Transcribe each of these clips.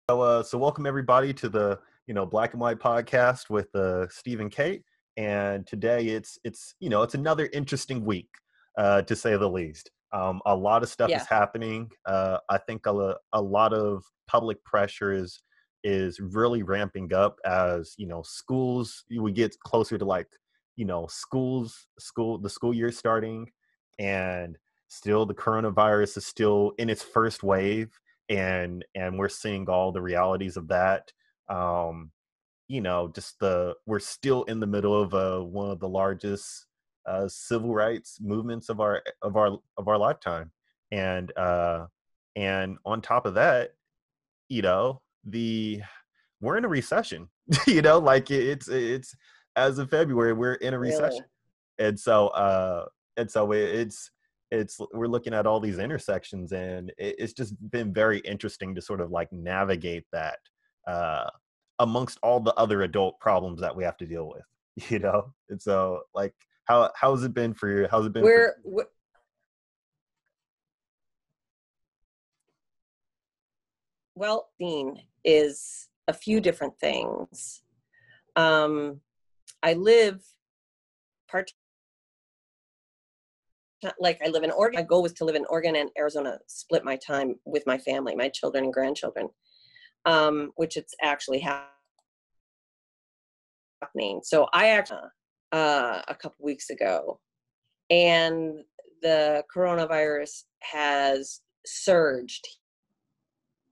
So welcome everybody to the Black and White podcast with Steve and Kate. And today it's another interesting week, to say the least. A lot of stuff is Yeah. happening. I think a lot of public pressure is really ramping up as schools. We get closer to the school year starting, and still the coronavirus is still in its first wave, and we're seeing all the realities of that. um we're still in the middle of one of the largest civil rights movements of our lifetime. And on top of that, the we're in a recession. It's as of February we're in a recession. Really? And so uh and so it- it's it's we're looking at all these intersections, and it's just been very interesting to sort of like navigate that, uh amongst all the other adult problems that we have to deal with. And so, like, how's it been for you? How's it been for We're, we well, Dean is a few different things. Um, I live part like I live in Oregon. My goal was to live in Oregon and Arizona, split my time with my family, my children and grandchildren, which it's actually happening. So I actually a couple weeks ago, and the coronavirus has surged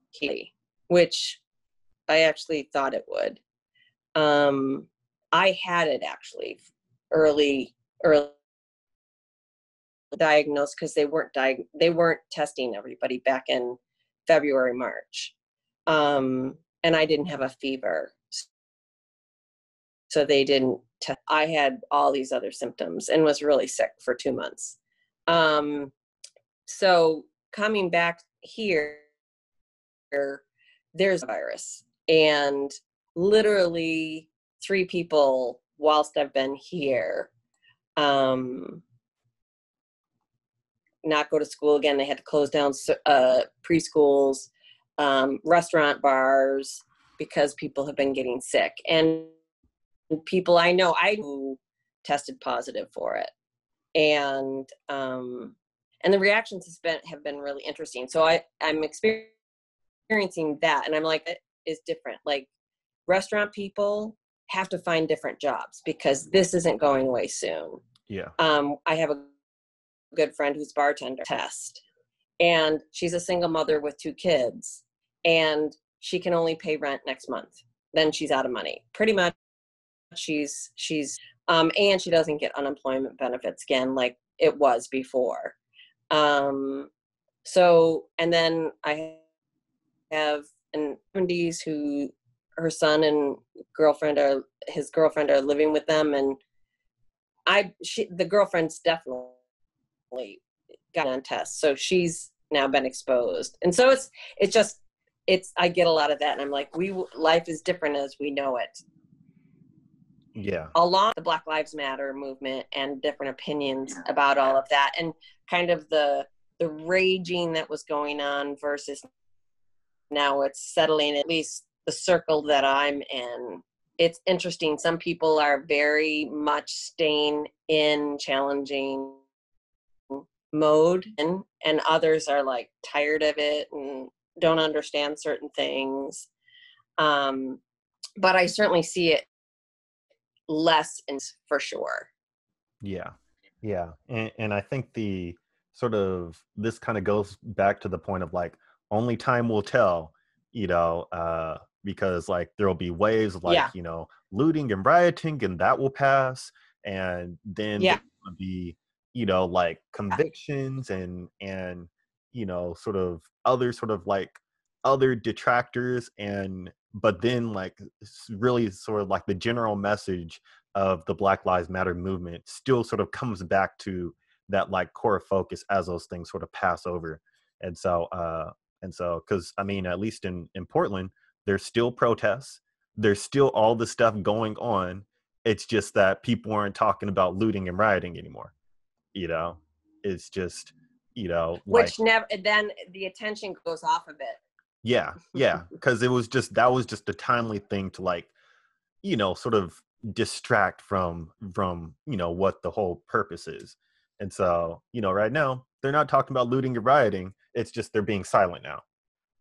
here, which I actually thought it would. I had it actually early diagnosed because they weren't testing everybody back in February, March. And I didn't have a fever. So they didn't I had all these other symptoms and was really sick for 2 months. So coming back here, there's a virus, and literally 3 people whilst I've been here not go to school again. They had to close down preschools, restaurant, bars, because people have been getting sick. And people I know who tested positive for it. And the reactions have been really interesting. So I'm experiencing that, and I'm like, it is different. Like, restaurant people have to find different jobs because this isn't going away soon. Yeah. I have a good friend who's bartender test, and she's a single mother with 2 kids, and she can only pay rent next month. Then she's out of money. Pretty much she's and she doesn't get unemployment benefits again like it was before. So, and then I have an 70s who her son and his girlfriend are living with them, and the girlfriend's definitely got on tests, so she's now been exposed. And so I get a lot of that, and I'm like, life is different as we know it. Yeah. Along the Black Lives Matter movement and different opinions about all of that, and kind of the raging that was going on versus now it's settling, at least the circle that I'm in. It's interesting. Some people are very much staying in challenging mode, and others are like tired of it and don't understand certain things. But I certainly see it less, for sure. Yeah. Yeah. And I think this kind of goes back to the point of, like, only time will tell, because, like, there'll be waves of, like, Yeah. looting and rioting, and that will pass. And then Yeah. there'll be, like, convictions and sort of like other detractors. But then, like, really sort of like the general message of the Black Lives Matter movement still sort of comes back to that, like, core focus as those things sort of pass over. And so because I mean, at least in Portland, there's still protests, there's still all this stuff going on. It's just that people aren't talking about looting and rioting anymore. It's just, like, Which never, then the attention goes off of it. Yeah, yeah, because that was just a timely thing to, like, sort of distract from what the whole purpose is. And so, right now they're not talking about looting and rioting. It's just they're being silent now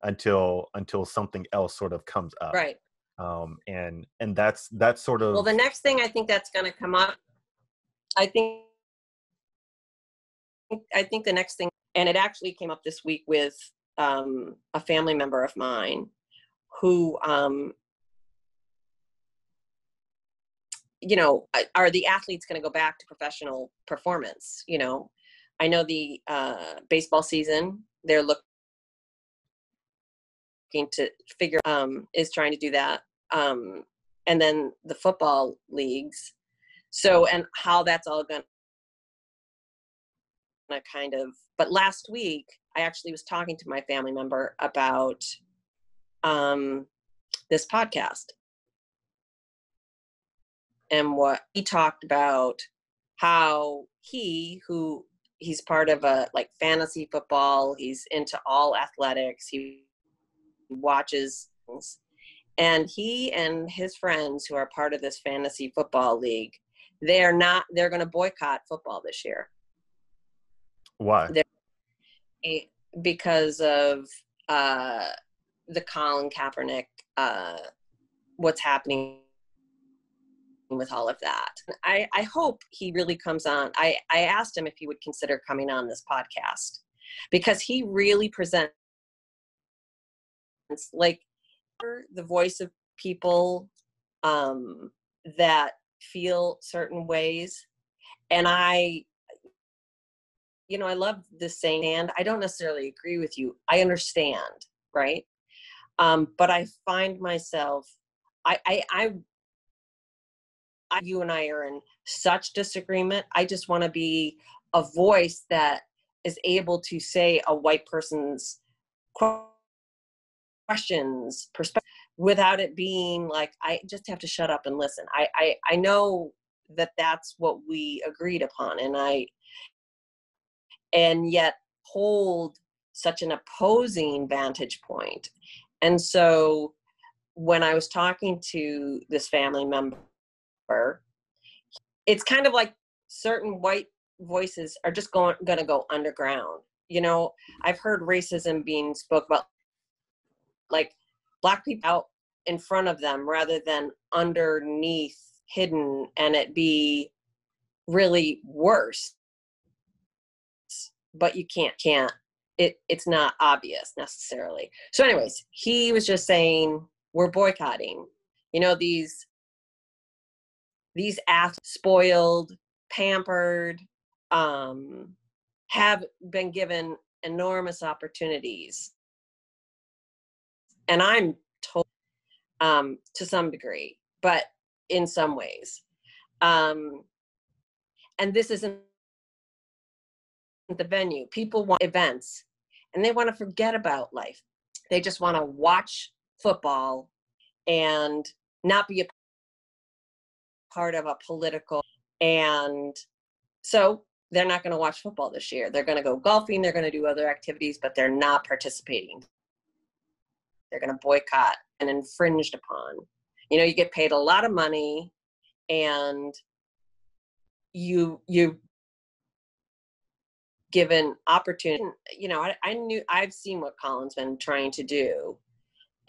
until something else sort of comes up. Right. And that's sort Well, of the next thing I think that's going to come up, I think the next thing, and it actually came up this week with a family member of mine who, are the athletes going to go back to professional performance? I know the baseball season, they're looking to figure, is trying to do that. And then the football leagues. So, and how that's all going to kind of, but last week, I actually was talking to my family member about this podcast. And what he talked about, how he's part of a like fantasy football, he's into all athletics, he watches things, and he and his friends who are part of this fantasy football league, they're going to boycott football this year. Why? Because of the Colin Kaepernick, what's happening with all of that. I hope he really comes on. I asked him if he would consider coming on this podcast, because he really presents like the voice of people that feel certain ways. And I love this saying, and I don't necessarily agree with you. I understand, right? But I find myself, you and I are in such disagreement. I just want to be a voice that is able to say a white person's questions, perspective, without it being like, I just have to shut up and listen. I know that that's what we agreed upon, and yet hold such an opposing vantage point. And so when I was talking to this family member, it's kind of like certain white voices are just going to go underground. I've heard racism being spoke about, like Black people out in front of them rather than underneath, hidden, and it be really worse. But you can't it's not obvious necessarily. So anyways, he was just saying, we're boycotting, these athletes, spoiled, pampered, have been given enormous opportunities. And I'm told, to some degree, but in some ways. And this isn't the venue. People want events, and they want to forget about life. They just want to watch football and not be a part of a political. And so they're not going to watch football this year. They're going to go golfing. They're going to do other activities, but they're not participating. They're going to boycott and infringed upon. You get paid a lot of money, and you given opportunity. I've seen what Colin's been trying to do,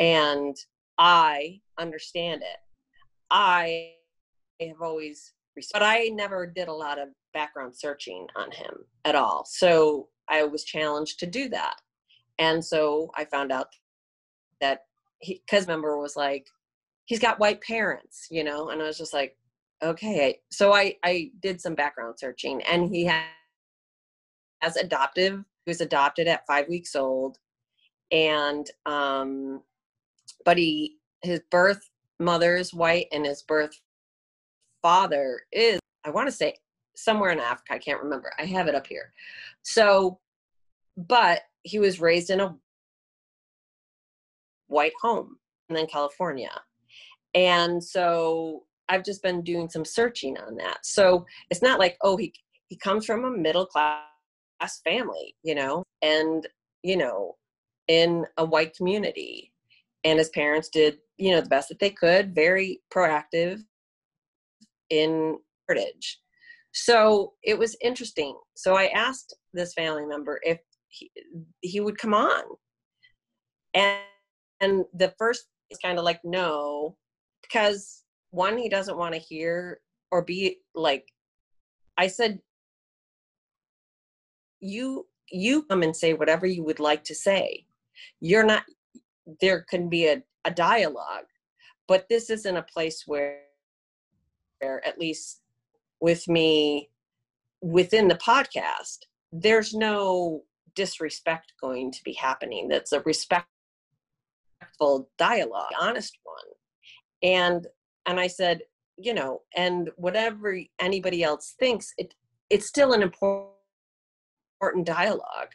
and I understand it. I have always, but I never did a lot of background searching on him at all. So I was challenged to do that. And so I found out that because member was like, he's got white parents, and I was just like, okay. So I did some background searching, and he was adopted at 5 weeks old. And, but his birth mother is white, and his birth father is, I want to say, somewhere in Africa. I can't remember. I have it up here. So, but he was raised in a white home, and then California. And so I've just been doing some searching on that. So it's not like, oh, he comes from a middle class family, and, in a white community. And his parents did, the best that they could, very proactive in heritage. So it was interesting. So I asked this family member if he would come on. And the first is kind of like, no, because one, he doesn't want to hear or be like, I said, you come and say whatever you would like to say. You're not, there can be a dialogue, but this isn't a place where at least with me within the podcast, there's no disrespect going to be happening. That's a respectful dialogue, honest one. And I said, and whatever anybody else thinks, it's still an important dialogue.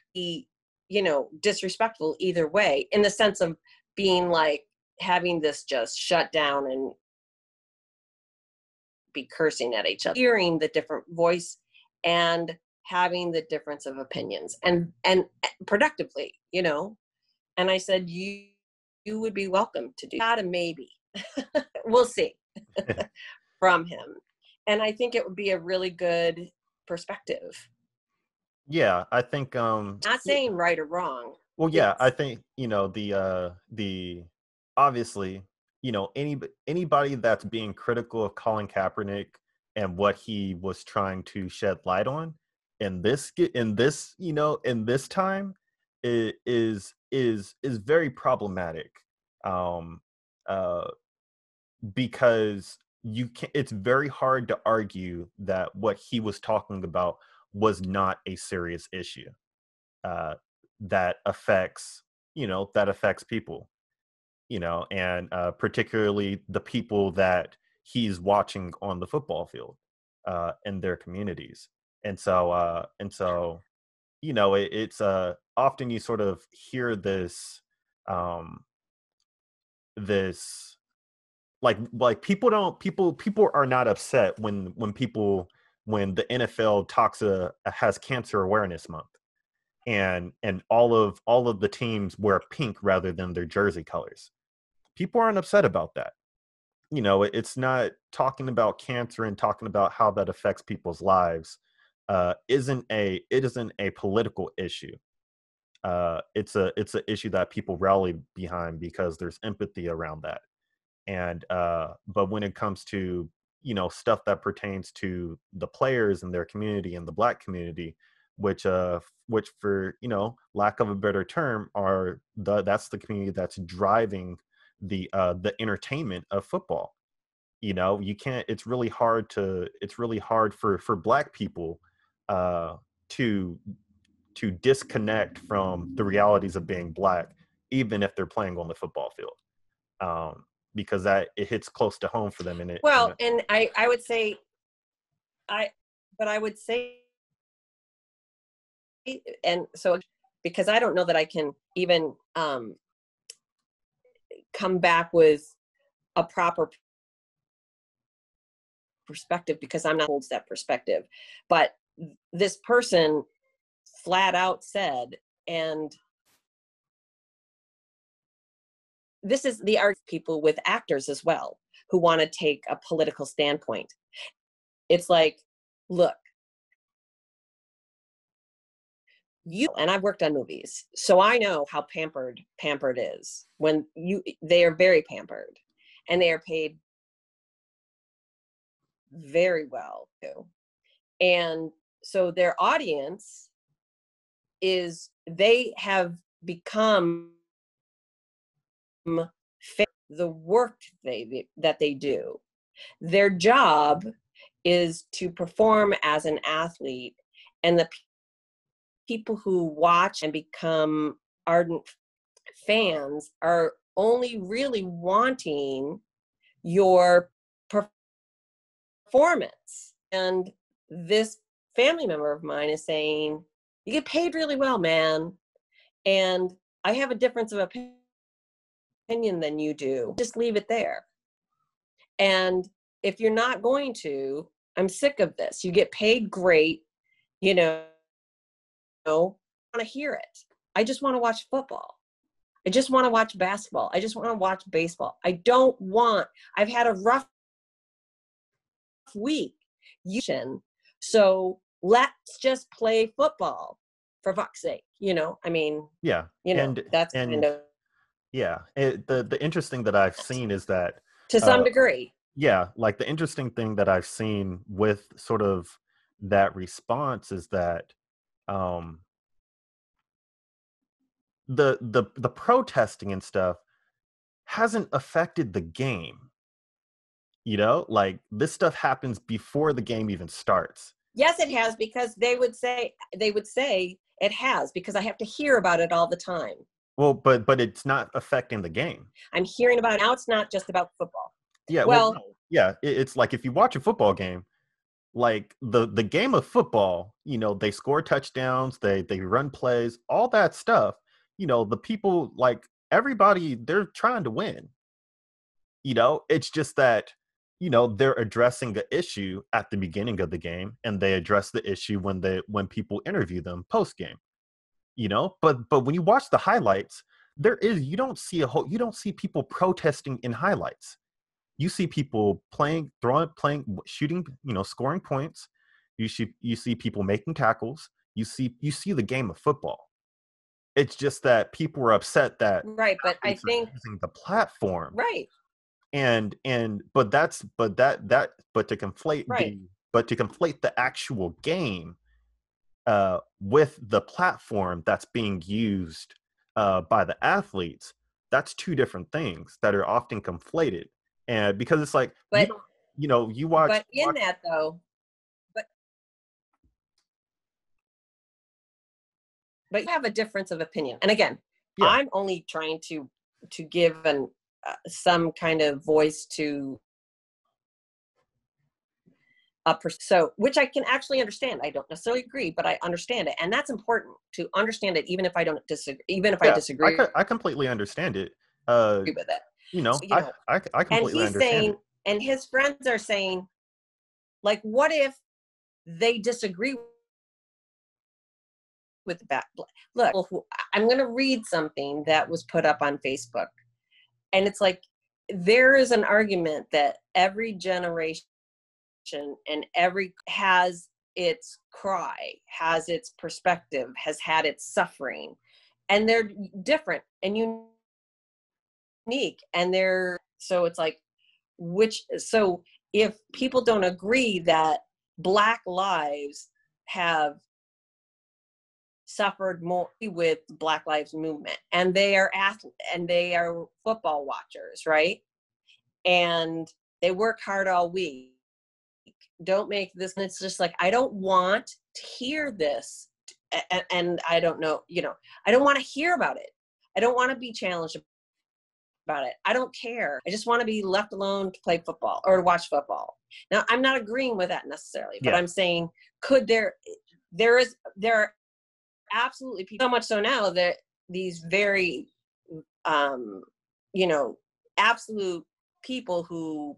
Disrespectful either way, in the sense of being like having this just shut down and be cursing at each other, hearing the different voice and having the difference of opinions and productively, and I said, you would be welcome to do that, and maybe we'll see from him. And I think it would be a really good perspective. Yeah, I think Not saying right or wrong. Well, yeah, I think, the obviously, anybody that's being critical of Colin Kaepernick and what he was trying to shed light on in this time is very problematic. Um because it's very hard to argue that what he was talking about was not a serious issue that affects people, and particularly the people that he's watching on the football field in their communities. And so it's often you sort of hear um this like people are not upset when the NFL has Cancer Awareness Month, and all of the teams wear pink rather than their jersey colors. People aren't upset about that. It's not talking about cancer and talking about how that affects people's lives. It isn't a political issue. It's a issue that people rally behind because there's empathy around that. And but when it comes to stuff that pertains to the players and their community and the Black community, which for lack of a better term that's the community that's driving the entertainment of football. You can't it's really hard for Black people to disconnect from the realities of being Black, even if they're playing on the football field. Because that it hits close to home for them. And I would say, and so, because I don't know that I can even come back with a proper perspective, because I'm not holds that perspective. But this person flat out said, and this is the art people with actors as well, who want to take a political standpoint. It's like, look, and I've worked on movies, so I know how pampered is. They are very pampered, and they are paid very well too. And so their audience they have become the work that they do. Their job is to perform as an athlete, and the people who watch and become ardent fans are only really wanting your performance. And this family member of mine is saying, you get paid really well, man, and I have a difference of opinion than you do. Just leave it there. And if you're not going to, I'm sick of this. You get paid great, I want to hear it. I just want to watch football. I just want to watch basketball. I just want to watch baseball. I've had a rough week. So let's just play football for fuck's sake. I mean, Yeah. that's And kind of, yeah, the interesting that I've seen is that to some degree. yeah, like the interesting thing that I've seen with sort of that response is that um the protesting and stuff hasn't affected the game. Like this stuff happens before the game even starts. Yes, it has, because they would say it has, because I have to hear about it all the time. Well, but it's not affecting the game. I'm hearing about it now. It's not just about football. Yeah, Well, no. Yeah, it's like if you watch a football game, like the game of football, they score touchdowns, they run plays, all that stuff. The people, like everybody, they're trying to win. It's just that they're addressing the issue at the beginning of the game, and they address the issue when people interview them post game. But when you watch the highlights, you don't see people protesting in highlights. You see people playing, shooting, scoring points. You see people making tackles. You see the game of football. It's just that people were upset that right, but I think using the platform, right, and but to conflate right. the actual game with the platform that's being used by the athletes, that's two different things that are often conflated. And because it's like, But you watch. But in that though, but you have a difference of opinion. And again, Yeah. I'm only trying to give some kind of voice to so, which I can actually understand. I don't necessarily agree, but I understand it, and that's important to understand it, even if I don't disagree. Even if I disagree, I completely understand it. With it. So, I completely and he's understand saying, it. and his friends are saying, like, what if they disagree with that? Look, I'm going to read something that was put up on Facebook, and it's like, there is an argument that every generation and every has its cry, has its perspective, has had its suffering, and they're different and unique, and so it's like, so if people don't agree that Black lives have suffered more with Black Lives Movement, and they are football watchers, right? And they work hard all week. Don't make this, and it's just like, I don't want to hear this, and I don't know, I don't want to hear about it. I don't want to be challenged about it. I don't care. I just want to be left alone to play football or to watch football. Now, I'm not agreeing with that necessarily, but I'm saying, there are absolutely people, so much so now that these very absolute people who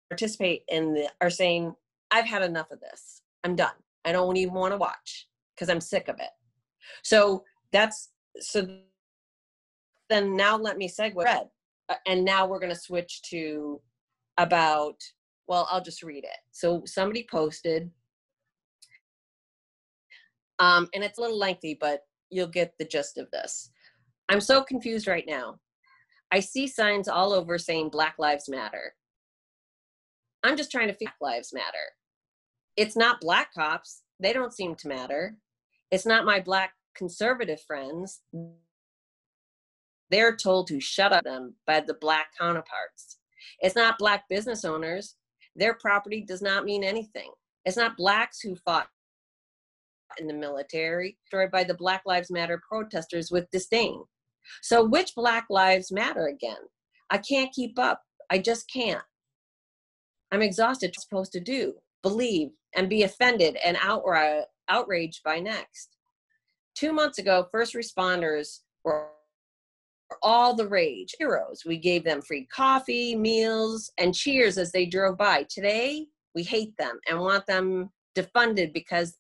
participate are saying, I've had enough of this. I'm done. I don't even want to watch because I'm sick of it. So then now let me segue. And now we're going to switch to I'll just read it. So somebody posted, and it's a little lengthy, but you'll get the gist of this. I'm so confused right now. I see signs all over saying Black Lives Matter. I'm just trying to figure out Black Lives Matter. It's not Black cops. They don't seem to matter. It's not my Black conservative friends. They're told to shut up them by the Black counterparts. It's not Black business owners. Their property does not mean anything. It's not Blacks who fought in the military, destroyed by the Black Lives Matter protesters with disdain. So which Black Lives Matter again? I can't keep up. I just can't. I'm exhausted. What I'm supposed to do, believe, and be offended and outraged by next. 2 months ago, first responders were all the rage, heroes. We gave them free coffee, meals, and cheers as they drove by. Today, we hate them and want them defunded because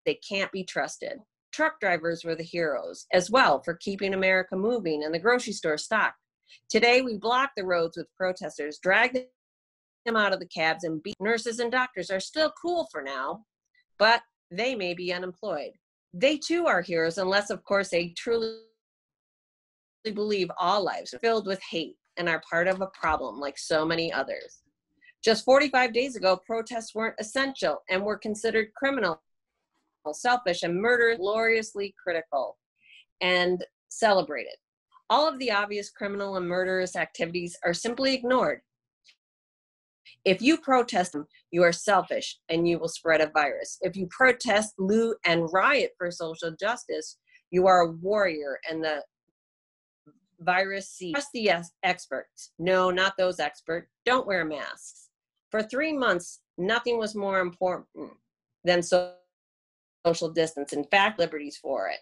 they can't be trusted. Truck drivers were the heroes as well for keeping America moving and the grocery store stocked. Today, we block the roads with protesters, drag them out of the cabs, and beat. Nurses and doctors are still cool for now, but they may be unemployed. They too are heroes, unless, of course, they truly believe all lives are filled with hate and are part of a problem like so many others. Just 45 days ago, protests weren't essential and were considered criminal, selfish, and murderous, gloriously critical and celebrated. All of the obvious criminal and murderous activities are simply ignored. If you protest, you are selfish and you will spread a virus. If you protest, loot, and riot for social justice, you are a warrior and the virus sees. Trust the experts. No, not those experts. Don't wear masks. For 3 months, nothing was more important than social distance. In fact, liberties for it.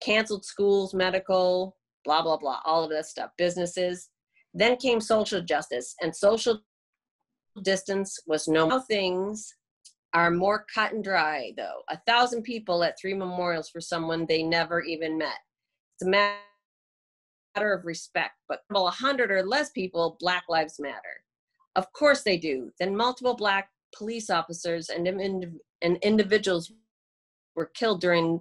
Canceled schools, medical, blah, blah, blah, all of that stuff, businesses. Then came social justice, and social distance was no more. Things are more cut and dry, though. 1,000 people at 3 memorials for someone they never even met. It's a matter of respect, but 100 or less people, Black Lives Matter. Of course they do. Then multiple Black police officers and individuals were killed during.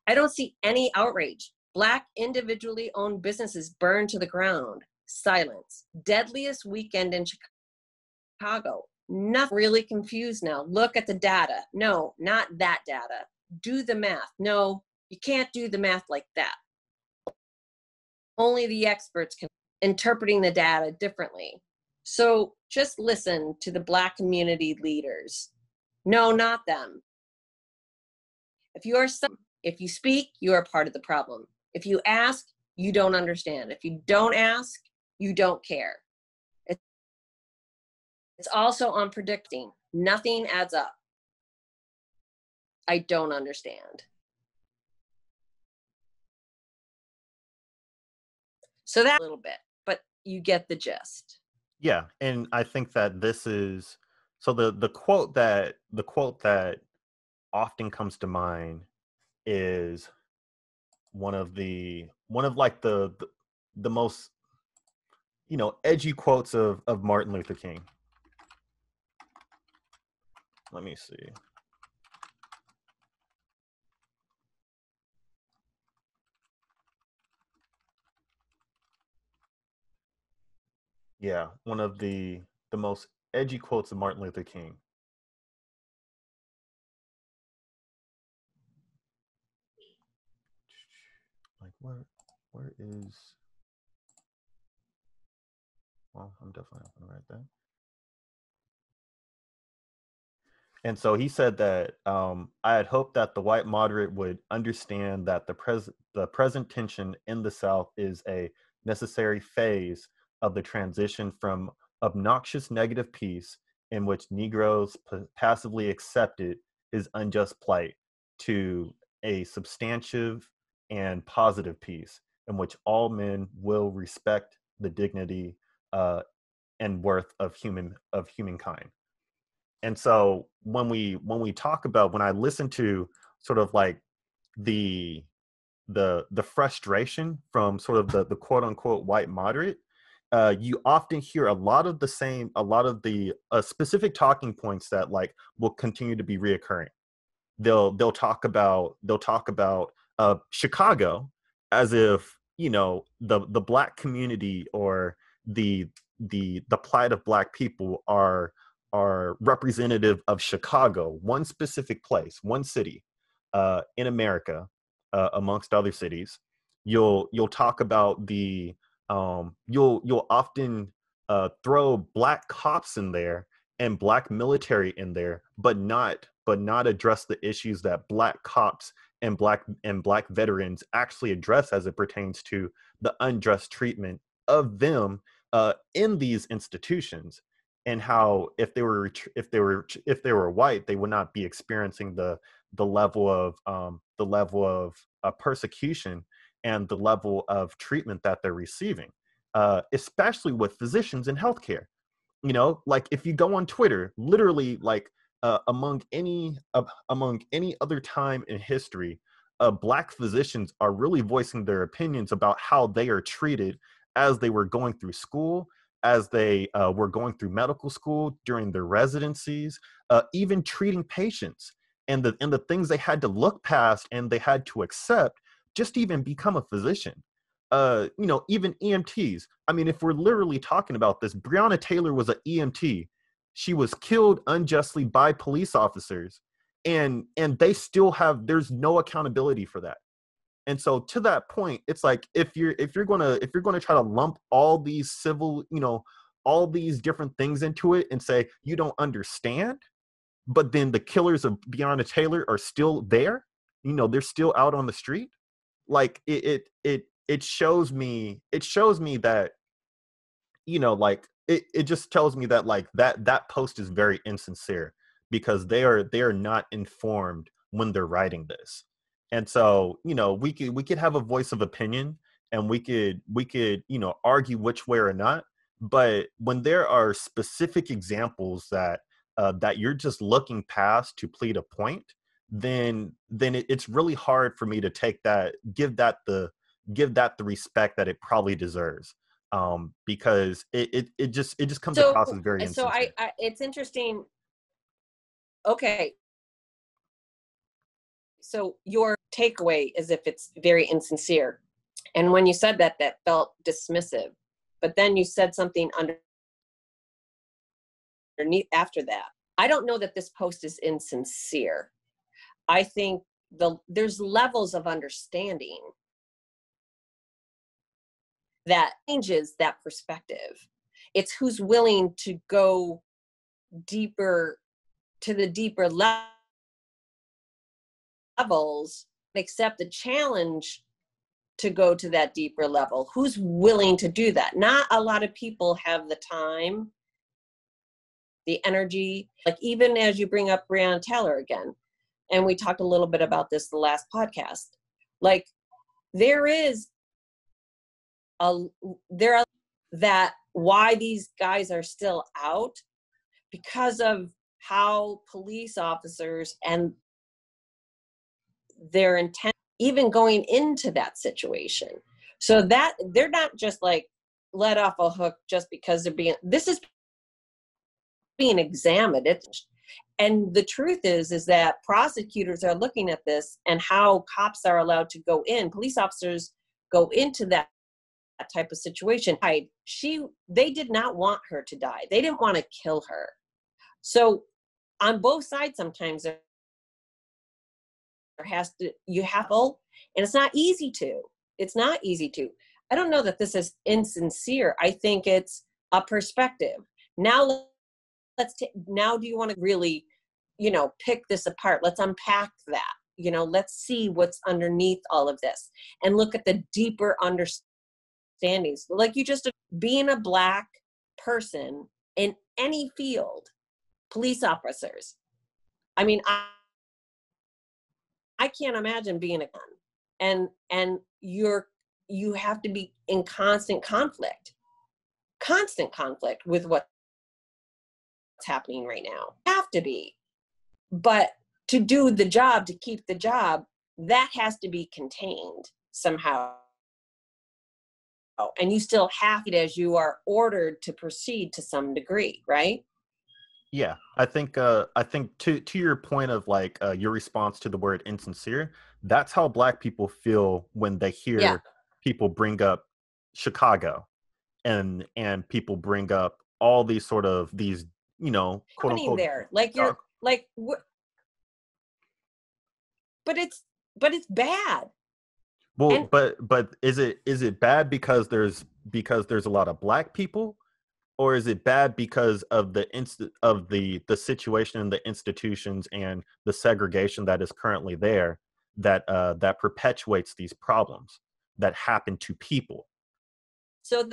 I don't see any outrage. Black individually owned businesses burned to the ground. Silence. Deadliest weekend in Chicago. Nothing. Really confused now. Look at the data. No, not that data. Do the math. No, you can't do the math like that. Only the experts can interpreting the data differently. So just listen to the Black community leaders. No, not them. If you speak, you are part of the problem. If you ask, you don't understand. If you don't ask, you don't care. It's also unpredicting. Nothing adds up. I don't understand. So that's a little bit, but you get the gist. Yeah, and I think that this is so the quote that often comes to mind is one of like the most edgy quotes of Martin Luther King. Let me see. Yeah, one of the most edgy quotes of Martin Luther King. Like where is? Well, I'm definitely not gonna write that. And so he said that I had hoped that the white moderate would understand that the present tension in the South is a necessary phase of the transition from obnoxious negative peace in which Negroes passively accepted his unjust plight to a substantive and positive peace in which all men will respect the dignity and worth of humankind. And so when I listen to sort of like the frustration from sort of the quote unquote white moderate, you often hear a lot of the specific talking points that like will continue to be reoccurring. They'll talk about Chicago as if the Black community or the plight of Black people are representative of Chicago, one specific place, one city in America, amongst other cities. You'll talk about you'll often throw Black cops in there and Black military in there, but not address the issues that Black cops and Black veterans actually address as it pertains to the unjust treatment of them in these institutions, and how if they were white, they would not be experiencing the level of persecution and the level of treatment that they're receiving, especially with physicians in healthcare. Like if you go on Twitter, literally, like among any other time in history, Black physicians are really voicing their opinions about how they are treated as they were going through school, as they were going through medical school, during their residencies, even treating patients, and the things they had to look past and they had to accept just to even become a physician. Even EMTs. I mean, if we're literally talking about this, Breonna Taylor was an EMT. She was killed unjustly by police officers, and they still have, there's no accountability for that. And so to that point, it's like, if you're gonna try to lump all these civil, all these different things into it and say you don't understand, but then the killers of Breonna Taylor are still there, they're still out on the street. Like it shows me that, like it just tells me that, like, that post is very insincere, because they are not informed when they're writing this. And so, we could have a voice of opinion, and we could argue which way or not. But when there are specific examples that you're just looking past to plead a point, then it's really hard for me to give that the respect that it probably deserves, because it just comes across as very So insincere. it's interesting. Okay. So your takeaway is if it's very insincere. And when you said that, that felt dismissive. But then you said something underneath after that. I don't know that this post is insincere. I think there's levels of understanding that changes that perspective. It's who's willing to go deeper, to the deeper levels, accept the challenge to go to that deeper level. Who's willing to do that? Not a lot of people have the time, the energy. Like, even as you bring up Breonna Taylor again, and we talked a little bit about this the last podcast, like, there are that why these guys are still out, because of how police officers and their intent, even going into that situation. So that they're not just like let off a hook just because this is being examined. And the truth is that prosecutors are looking at this and how cops are allowed to go in. Police officers go into that type of situation. They did not want her to die. They didn't want to kill her. So on both sides, sometimes there you have to, and it's not easy to. It's not easy to. I don't know that this is insincere. I think it's a perspective. Now now do you want to really, pick this apart? Let's unpack that. Let's see what's underneath all of this and look at the deeper understandings. Like, you just being a Black person in any field, police officers. I mean, I can't imagine being a gun, and you have to be in constant conflict with what's happening right now. Have to be, but to do the job, to keep the job, that has to be contained somehow. And you still have it as you are ordered to proceed to some degree, right? Yeah, I think to your point of, like, your response to the word insincere, that's how Black people feel when they Yeah. hear people bring up Chicago, and people bring up all these sort of these, quote Happening unquote there, like you're dark. like, but it's bad. Well, And but is it bad because there's a lot of Black people, or is it bad because of the situation and the institutions and the segregation that is currently there, that perpetuates these problems that happen to people? so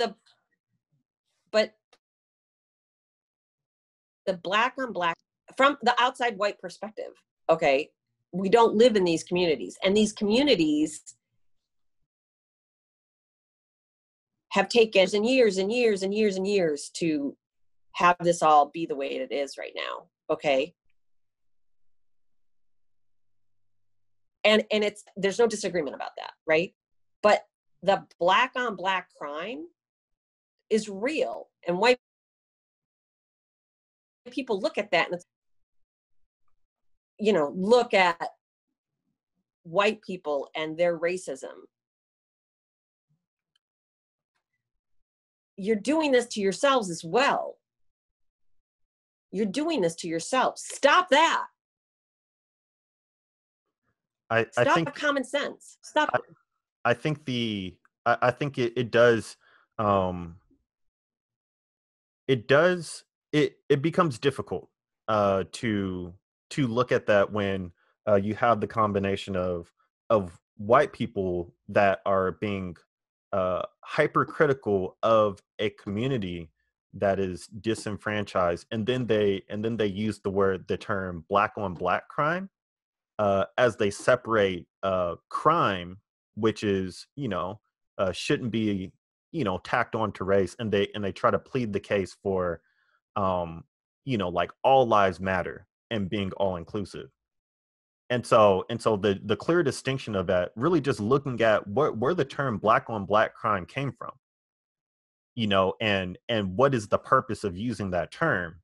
but the Black on Black, from the outside white perspective, okay, we don't live in these communities, and these communities have taken years and years and years and years to have this all be the way it is right now. Okay. And it's, there's no disagreement about that, right? But the black on black crime is real, and white people look at that and it's, look at white people and their racism. You're doing this to yourselves as well. You're doing this to yourselves. Stop that. I Stop think common sense. Stop. I think I think it does it does it becomes difficult to look at that when you have the combination of white people that are being hypercritical of a community that is disenfranchised, and then they use the term black on black crime as they separate crime, which is shouldn't be tacked on to race, and they try to plead the case for like all lives matter and being all inclusive. And so the clear distinction of that, really just looking at where the term black on black crime came from, and what is the purpose of using that term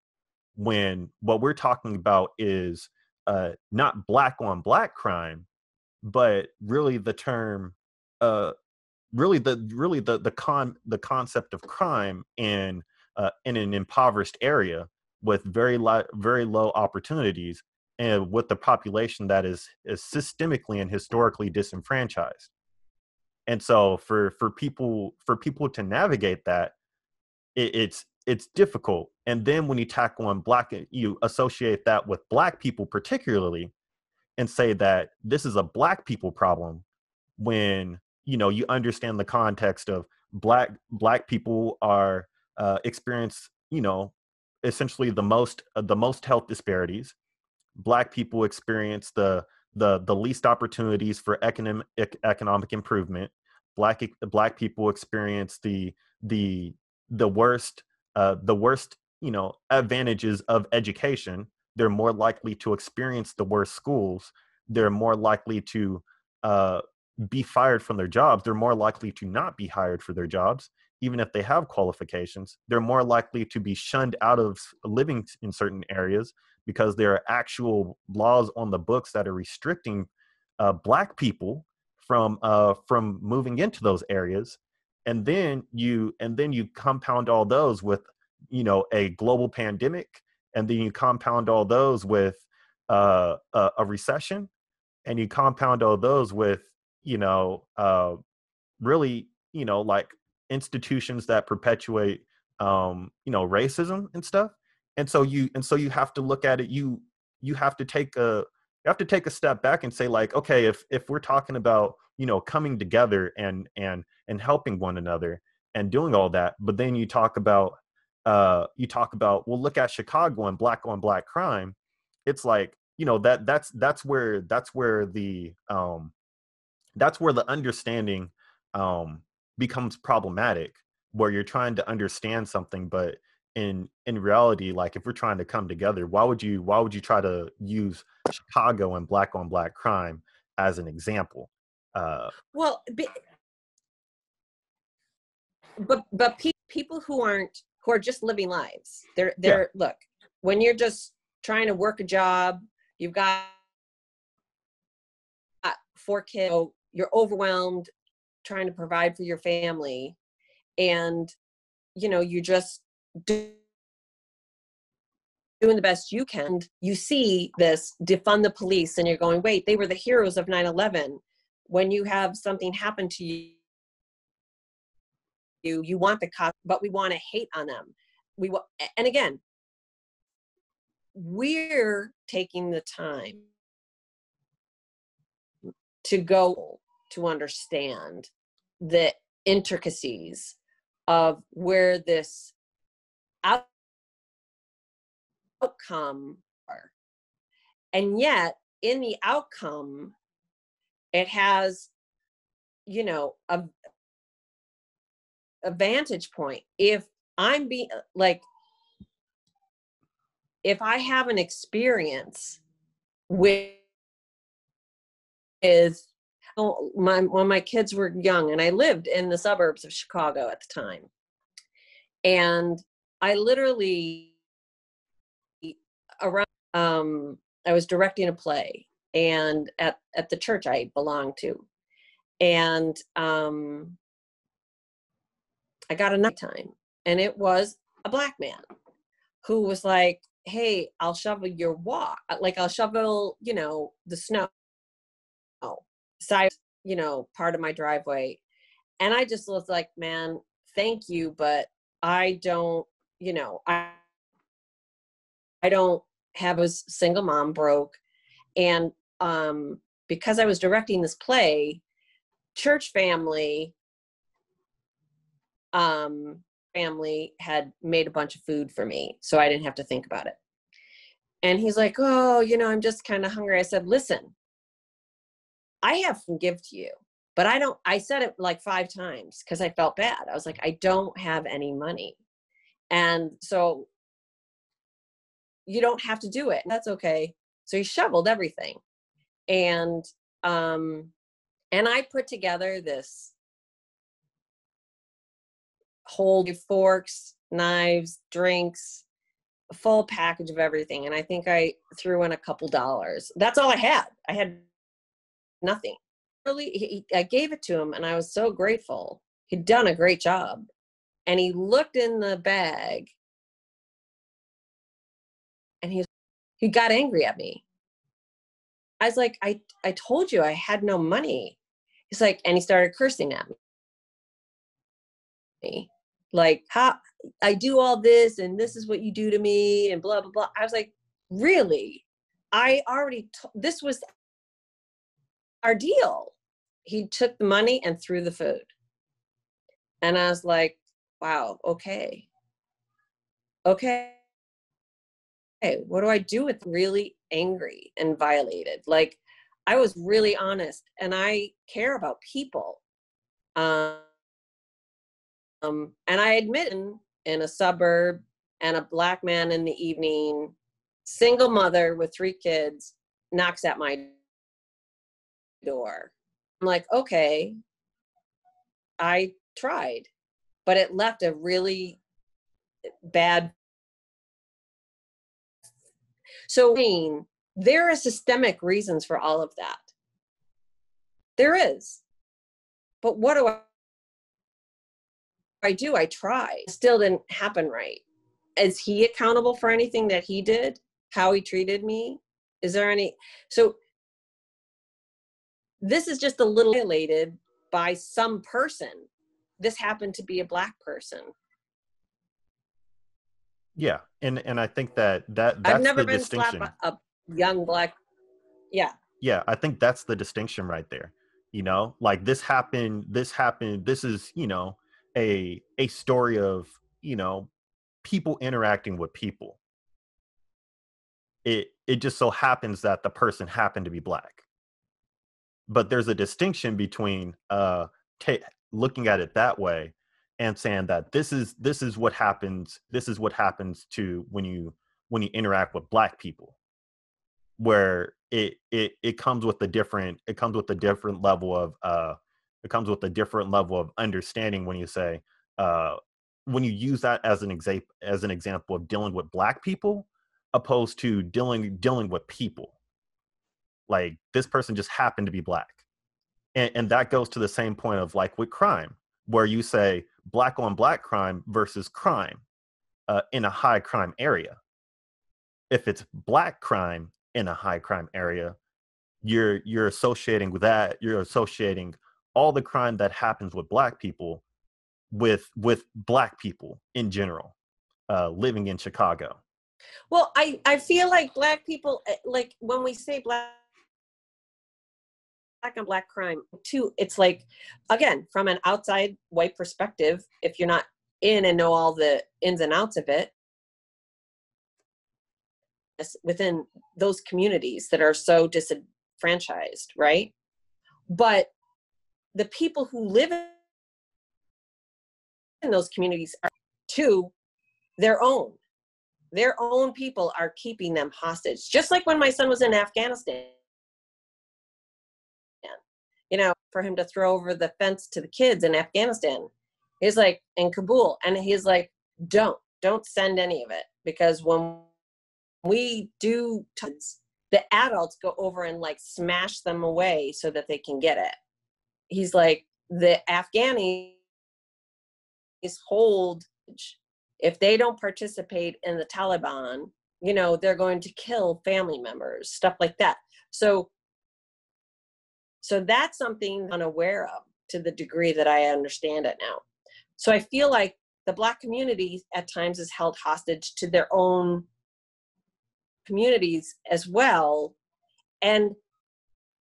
when what we're talking about is not black on black crime, but really the term, the concept of crime in an impoverished area with very low opportunities, and with the population that is systemically and historically disenfranchised. And so for people to navigate that, it's difficult. And then when you tackle on you associate that with black people particularly, and say that this is a black people problem, when you understand the context of black people are experience essentially the most health disparities. Black people experience the least opportunities for economic improvement. Black people experience the worst advantages of education. They're more likely to experience the worst schools. They're more likely to be fired from their jobs. They're more likely to not be hired for their jobs, even if they have qualifications. They're more likely to be shunned out of living in certain areas because there are actual laws on the books that are restricting black people from moving into those areas. And then you compound all those with a global pandemic, and then you compound all those with a recession, and you compound all those with really like institutions that perpetuate racism and stuff. And so you have to look at it. You have to take a step back and say, like, okay, if we're talking about coming together and helping one another and doing all that, but then you talk about well, look at Chicago and black on black crime. It's like that's where the understanding becomes problematic, where you're trying to understand something, but in reality, like, if we're trying to come together, why would you try to use Chicago and black on black crime as an example? Well, but people who are just living lives, they're look, when you're just trying to work a job, you've got 4 kids, you're overwhelmed trying to provide for your family, and you just doing the best you can. You see this defund the police and you're going, wait, they were the heroes of 9/11. When you have something happen to you, you want the cops, but we want to hate on them. And again, we're taking the time to go to understand the intricacies of where this outcome are. And yet in the outcome, it has a vantage point. If I'm being like, if I have an experience with is when my kids were young, and I lived in the suburbs of Chicago at the time. And I literally around I was directing a play and at the church I belonged to. And I got a nighttime, and it was a Black man who was like, hey, I'll shovel your walk. Like, I'll shovel, the snow side, part of my driveway. And I just was like, man, thank you, but I don't, I don't have a single mom, broke. And because I was directing this play, church family had made a bunch of food for me, so I didn't have to think about it. And he's like, oh, I'm just kind of hungry. I said, listen, I have some give to you, but I said it like 5 times because I felt bad. I was like, I don't have any money. And so you don't have to do it. That's okay. So he shoveled everything. And I put together this whole forks, knives, drinks, a full package of everything. And I think I threw in a couple dollars. That's all I had. I had nothing. Really, I gave it to him, and I was so grateful. He'd done a great job. And he looked in the bag, and he got angry at me. I was like, I told you I had no money. He's like, and he started cursing at me. Like, how I do all this, and this is what you do to me, and blah, blah, blah. I was like, really? I already, this was our deal. He took the money and threw the food. And I was like, wow, okay. Okay. Hey, what do I do with really angry and violated? Like, I was really honest, and I care about people. And I admit in a suburb, and a Black man in the evening, single mother with 3 kids, knocks at my door. I'm like, okay, I tried, but it left a really bad. So there are systemic reasons for all of that. There is. But what do I do? I try. It still didn't happen right. Is he accountable for anything that he did? How he treated me? Is there any? So this is just a little violated by some person. This happened to be a Black person. Yeah, and I think that's I've never the been distinction. slapped a young Black. Yeah. Yeah, I think that's the distinction right there. Like this happened. This is a story of people interacting with people. It just so happens that the person happened to be Black, but there's a distinction between looking at it that way and saying that this is what happens. This is what happens to when you interact with Black people, where it comes with a different level of understanding when you say when you use that as an example of dealing with Black people opposed to dealing with people. Like, this person just happened to be Black. And that goes to the same point of, like, with crime, where you say Black on Black crime versus crime in a high crime area. If it's Black crime in a high crime area, you're associating with that. You're associating all the crime that happens with Black people with Black people in general living in Chicago. Well, I feel like Black people, like when we say Black on Black crime too, it's like, again, from an outside white perspective, if you're not in and know all the ins and outs of it, within those communities that are so disenfranchised, right? But the people who live in those communities are too their own people are keeping them hostage. Just like when my son was in Afghanistan, for him to throw over the fence to the kids in Afghanistan. He's like, in Kabul. And he's like, don't send any of it, because when we do, the adults go over and like smash them away so that they can get it. He's like, the Afghanis hold, if they don't participate in the Taliban, you know, they're going to kill family members, stuff like that. So that's something I'm unaware of to the degree that I understand it now. So I feel like the Black community at times is held hostage to their own communities as well. And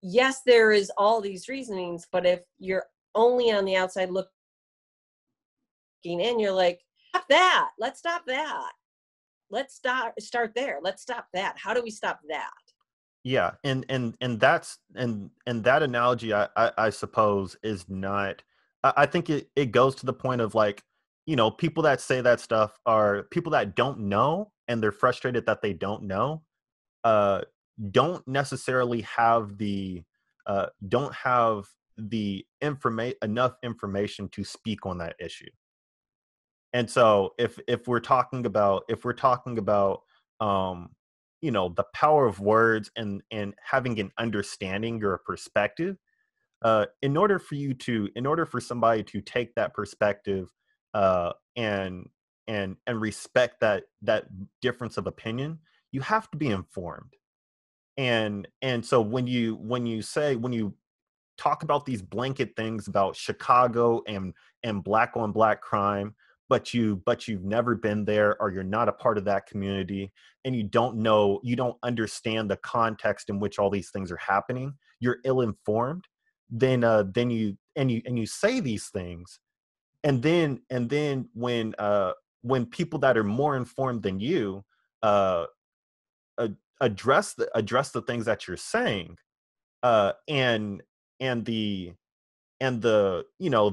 yes, there is all these reasonings, but if you're only on the outside looking in, you're like, stop that. Let's stop that. Let's start there. Let's stop that. How do we stop that? Yeah, and that's and that analogy, I suppose, is not. I think it goes to the point of like, you know, people that say that stuff are people that don't know, and they're frustrated that they don't know. Uh, don't necessarily have the don't have the enough information to speak on that issue. And so if we're talking about um you know, the power of words and having an understanding or a perspective, in order for somebody to take that perspective and respect that difference of opinion, you have to be informed. And so when you talk about these blanket things about Chicago and black on black crime, but you've never been there, or you're not a part of that community, and you don't understand the context in which all these things are happening, you're ill informed, then you say these things, and then when people that are more informed than you uh address the things that you're saying, and and the you know,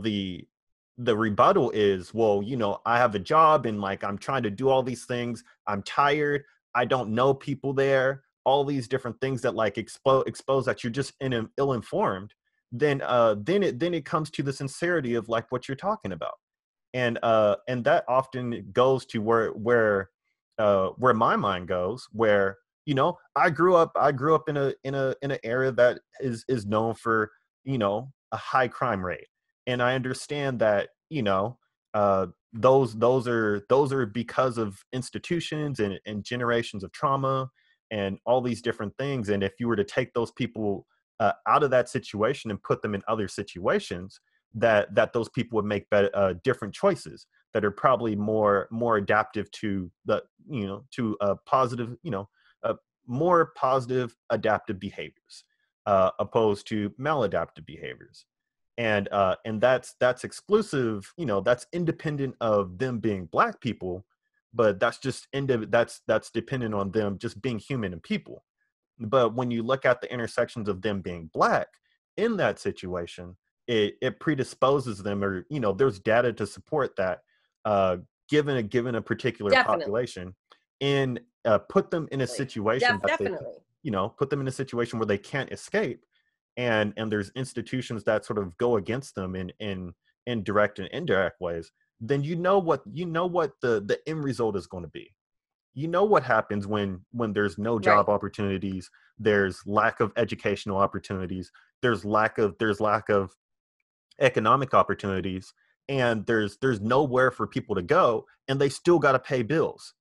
the rebuttal is, well, you know, I have a job and like I'm trying to do all these things, I'm tired, I don't know people there, all these different things that like expose that you're just ill informed, then it comes to the sincerity of like what you're talking about. And that often goes to where my mind goes, where, you know, I grew up in an area that is known for, you know, a high crime rate. And I understand that, you know, those are because of institutions and generations of trauma and all these different things. And if you were to take those people out of that situation and put them in other situations, that those people would make better, different choices that are probably more adaptive to the, you know, to positive, you know, more positive adaptive behaviors, opposed to maladaptive behaviors. And that's exclusive, you know, that's independent of them being black people, but that's just that's dependent on them just being human and people. But when you look at the intersections of them being black in that situation, it predisposes them, or, you know, there's data to support that, uh, given a particular Definitely. population, and put them in a situation that they, Definitely. you know, put them in a situation where they can't escape, and there's institutions that sort of go against them in direct and indirect ways, then you know what the end result is going to be. You know what happens when there's no Right. job opportunities, there's lack of educational opportunities, there's lack of economic opportunities, and there's nowhere for people to go, and they still got to pay bills,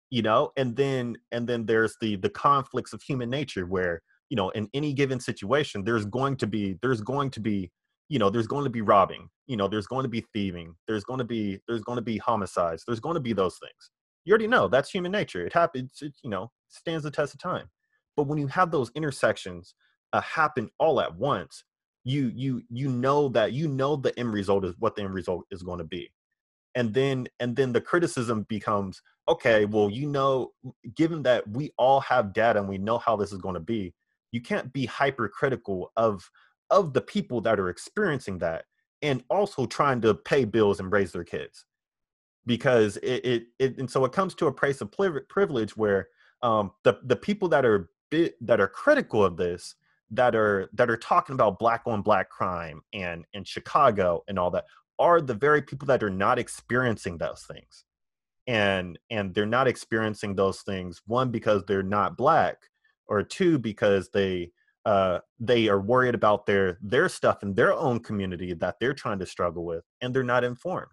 you know. And then there's the conflicts of human nature, where, you know, in any given situation there's going to be you know, there's going to be robbing, you know, there's going to be thieving, there's going to be homicides, there's going to be those things. You already know that's human nature. It happens. It, you know, stands the test of time. But when you have those intersections happen all at once, you know that, you know, the end result is what the end result is going to be. And then the criticism becomes, okay, well, you know, given that we all have data and we know how this is going to be, you can't be hypercritical of the people that are experiencing that and also trying to pay bills and raise their kids, because and so it comes to a place of privilege where the people that are critical of this, that are talking about black on black crime and Chicago and all that are the very people that are not experiencing those things. And they're not experiencing those things, one, because they're not black, or two, because they are worried about their stuff in their own community that they're trying to struggle with, and they're not informed.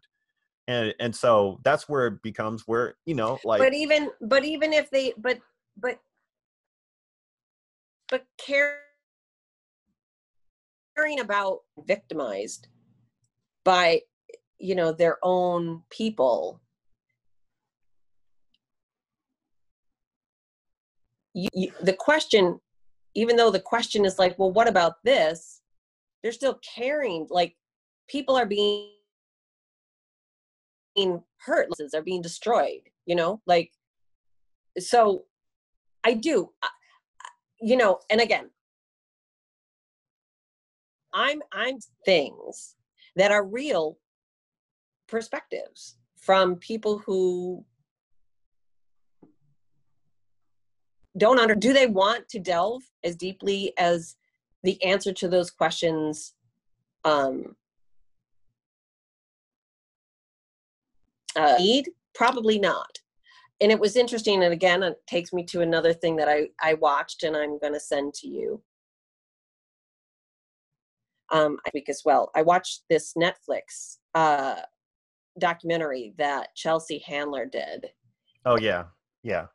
And so that's where it becomes where, you know, like, but even if they but caring about victimized by, you know, their own people, the question, even though the question is like, well, what about this, they're still caring. Like, people are being hurt, are being destroyed, you know, like, so I do, you know, and again, I'm things that are real perspectives from people who don't do they want to delve as deeply as the answer to those questions need? Probably not. And it was interesting, and again, it takes me to another thing that I watched, and I'm going to send to you week as well. I watched this Netflix documentary that Chelsea Handler did. Oh yeah, yeah.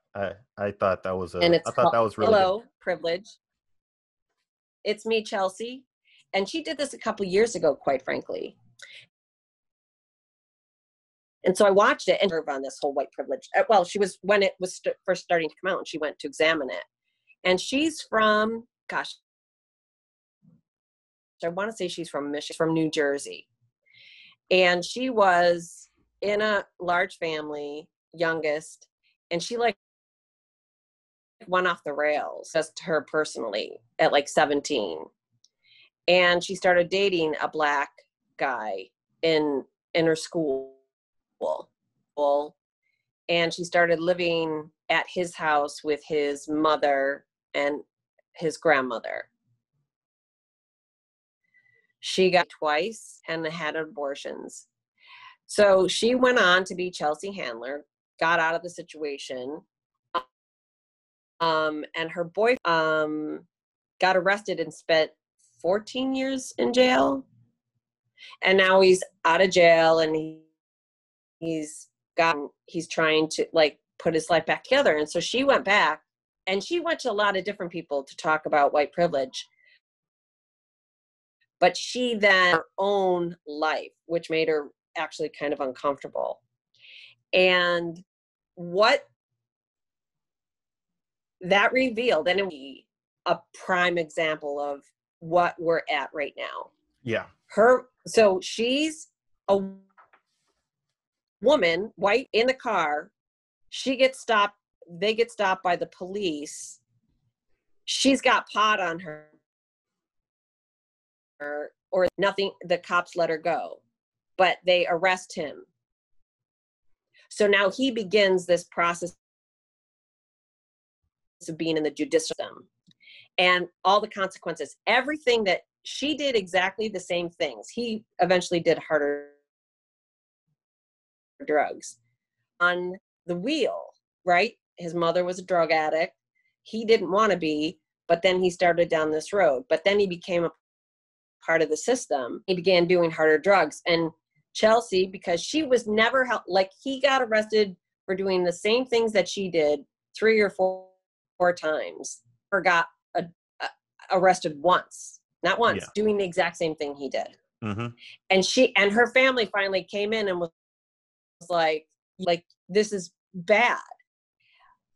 I thought that was and it's I thought that was really Hello, good. Privilege. It's me, Chelsea, and she did this a couple years ago, quite frankly. And so I watched it and on this whole white privilege. Well, she was, when it was first starting to come out, and she went to examine it. And she's from, gosh, I want to say she's from Michigan, from New Jersey. And she was in a large family, youngest, and she like went off the rails, just her personally, at like 17. And she started dating a black guy in her school. And she started living at his house with his mother and his grandmother. She got twice and had abortions. So she went on to be Chelsea Handler, got out of the situation, and her boyfriend got arrested and spent 14 years in jail. And now he's out of jail, and he's trying to like put his life back together. And so she went back, and she went to a lot of different people to talk about white privilege. But she then her own life, which made her actually kind of uncomfortable. And what that revealed, and it was a prime example of what we're at right now. Yeah. So she's a woman, white, in the car. She gets stopped. They get stopped by the police. She's got pot on her, or nothing. The cops let her go, but they arrest him. So now he begins this process of being in the judicial system, and all the consequences, everything that she did, exactly the same things. He eventually did harder drugs on the wheel, right? His mother was a drug addict. He didn't want to be, but then he started down this road. But then he became a part of the system. He began doing harder drugs. And Chelsea, because she was never like, he got arrested for doing the same things that she did 3 or 4 times, or got arrested once, not once, doing the exact same thing he did. Mm-hmm. And her family finally came in and was like, this is bad.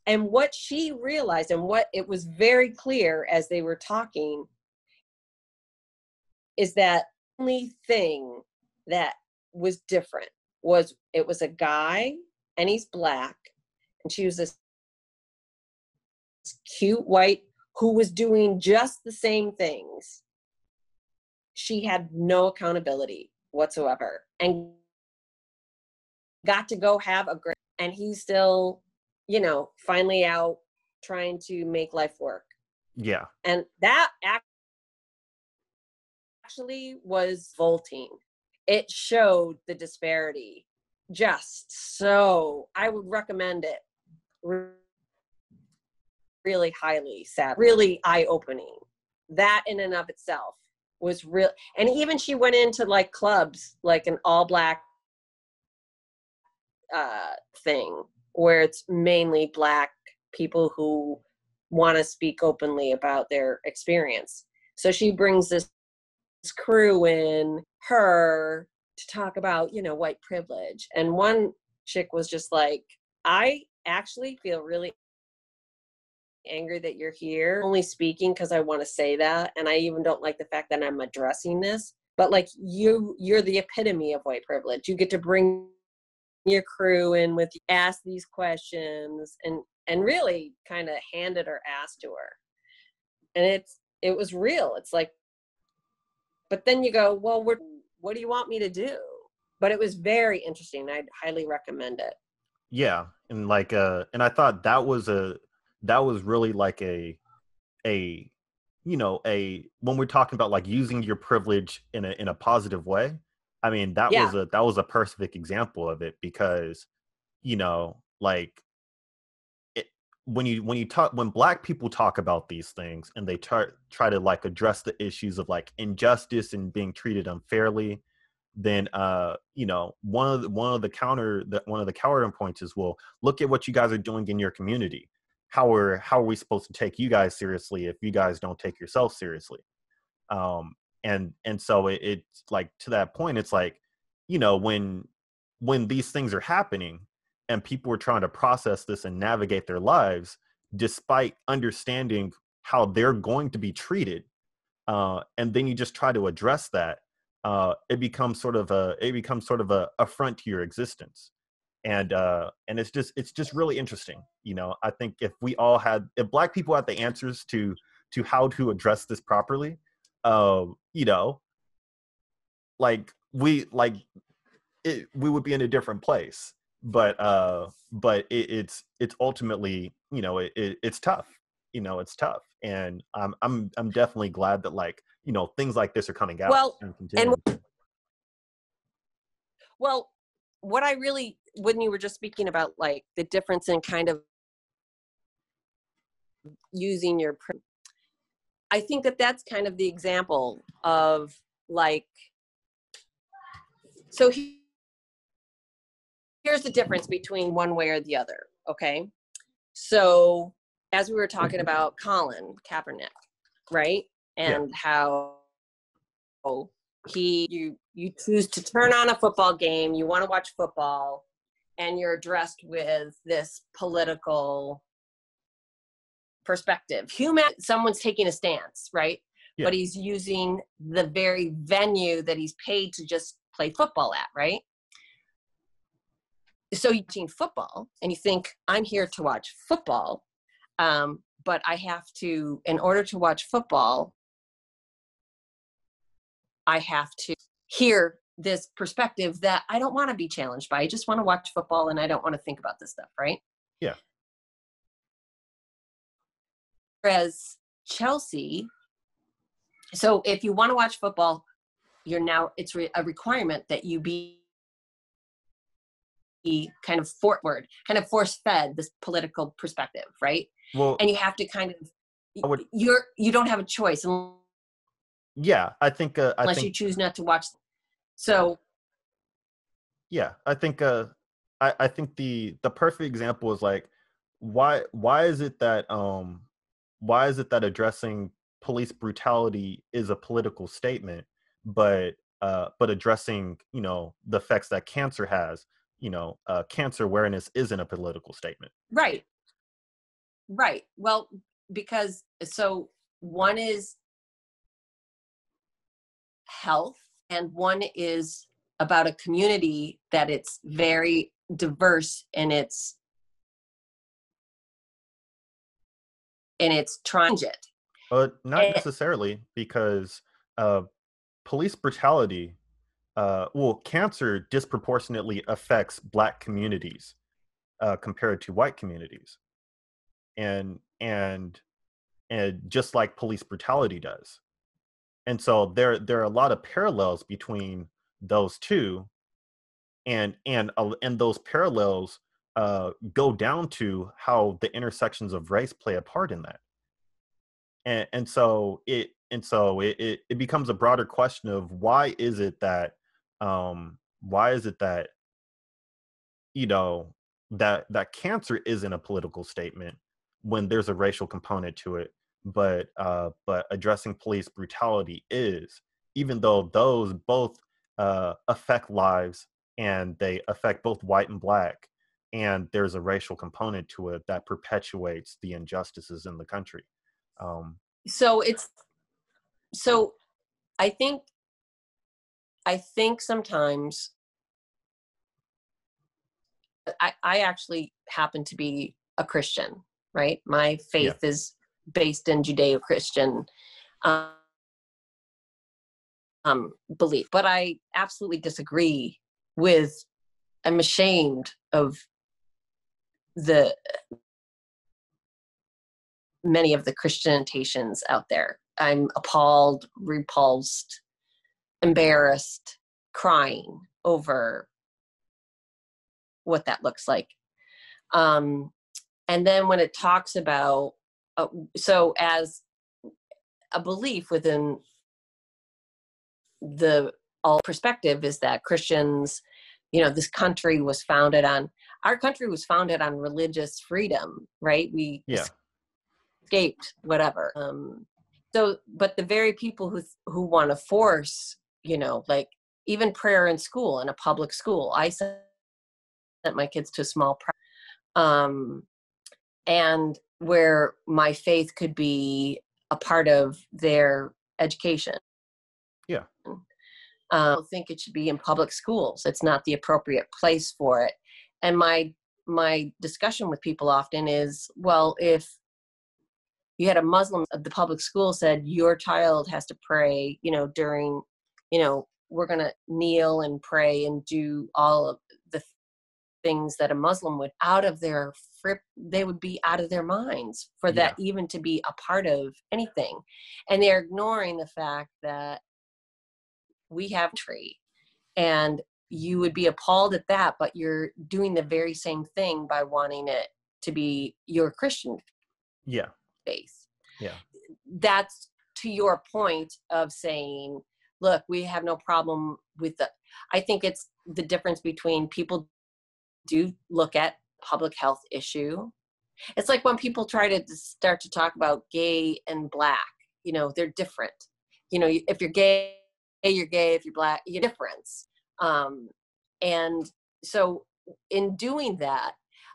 And what she realized, and what it was very clear as they were talking, is that the only thing that was different was it was a guy, and he's black, and she was this cute white who was doing just the same things. She had no accountability whatsoever, and got to go have a great, and he's still, you know, finally out trying to make life work. Yeah. And that actually was vaulting. It showed the disparity just so. I would recommend it really highly, sad, really eye-opening. That in and of itself was real. And even she went into like clubs, like an all black thing where it's mainly black people who want to speak openly about their experience. So she brings this crew in, her, to talk about, you know, white privilege. And one chick was just like, I actually feel really angry that you're here, only speaking because I want to say that, and I even don't like the fact that I'm addressing this, but like you're the epitome of white privilege. You get to bring your crew in with you, ask these questions, and really kind of handed her ass to her. And it was real. It's like, but then you go, well, what do you want me to do? But it was very interesting. I'd highly recommend it. Yeah, and like and I thought that was really like a you know, a when we're talking about like using your privilege in a positive way. I mean, Yeah. that was a perfect example of it, because you know, like it, when black people talk about these things and they try to like address the issues of like injustice and being treated unfairly, then you know, one of the counter points is, well, look at what you guys are doing in your community. How are we supposed to take you guys seriously if you guys don't take yourself seriously? And so it's like, to that point, it's like, you know, when these things are happening and people are trying to process this and navigate their lives despite understanding how they're going to be treated, and then you just try to address that, it becomes sort of a affront to your existence. And it's just really interesting. You know, I think if black people had the answers to how to address this properly, you know, like we would be in a different place. But it's ultimately, you know, it's tough. You know, it's tough, and I'm definitely glad that, like, you know, things like this are coming out Well, and and continuing. well, what I really, when you were just speaking about like the difference in kind of using your, I think that that's kind of the example of like, so here's the difference between one way or the other. Okay. So as we were talking about Colin Kaepernick, right? Yeah, And how you choose to turn on a football game, you want to watch football, and you're addressed with this political perspective. Someone's taking a stance, right? yeah, But he's using the very venue that he's paid to just play football at, right? So you're watching football and you think, I'm here to watch football, but I have to, in order to watch football, I have to hear this perspective that I don't want to be challenged by. I just want to watch football and I don't want to think about this stuff, right? yeah. Whereas Chelsea, so if you want to watch football, it's a requirement that you be kind of force fed this political perspective, right? Well, And you have to kind of, I would, you don't have a choice yeah, I unless you think, choose not to watch. So yeah, I think the perfect example is like, why is it that addressing police brutality is a political statement, but addressing, you know, the effects that cancer has, you know, cancer awareness isn't a political statement. right, right. Well, because so one is health and one is about a community that it's very diverse and it's transit. But not And, necessarily, because uh, police brutality, well, cancer disproportionately affects Black communities compared to white communities, and and just like police brutality does. and so there are a lot of parallels between those two, and those parallels go down to how the intersections of race play a part in that. And so it becomes a broader question of why is it that, you know, that cancer isn't a political statement when there's a racial component to it, but addressing police brutality is, even though those both affect lives, and they affect both white and black, and there's a racial component to it that perpetuates the injustices in the country. um So it's so I think sometimes I actually happen to be a Christian, right? My yeah, faith is based in Judeo-Christian um, belief, but I absolutely disagree with. I'm ashamed of the many of the Christianizations out there. I'm appalled, repulsed, embarrassed, crying over what that looks like. And then when it talks about, so as a belief within the all perspective is that Christians, this country was founded on, our country was founded on religious freedom, right? We yeah, escaped whatever. So, but the very people who want to force, like even prayer in school, in a public school, I sent my kids to a small and where my faith could be a part of their education. yeah, I don't think it should be in public schools. It's not the appropriate place for it. And my discussion with people often is, well, if you had a Muslim, the public school said your child has to pray, during, we're going to kneel and pray and do all of the things that a Muslim would, they would be out of their minds for that yeah, even to be a part of anything. And they're ignoring the fact that we have a tree, and you would be appalled at that, but you're doing the very same thing by wanting it to be your Christian yeah, faith. yeah, That's to your point of saying, look, we have no problem with I think it's the difference between people do look at public health issue. It's like when people try to start to talk about gay and black, they're different. If you're gay, you're gay. If you're black, you're different. And so in doing that,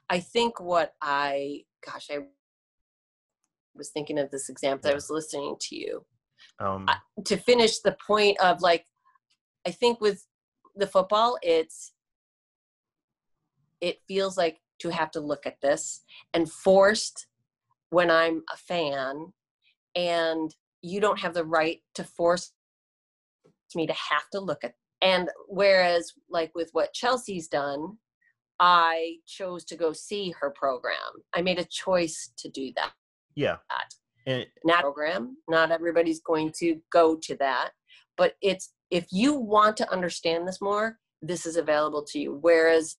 I think I was thinking of this example. I yeah. was listening to you um to finish the point of, like, I think with the football, it feels like to have to look at this and forced when I'm a fan, and you don't have the right to force me to have to look at. And whereas like with what Chelsea's done, I chose to go see her program. I made a choice to do that. yeah, and Not program, not everybody's going to go to that, but it's, if you want to understand this more, this is available to you. Whereas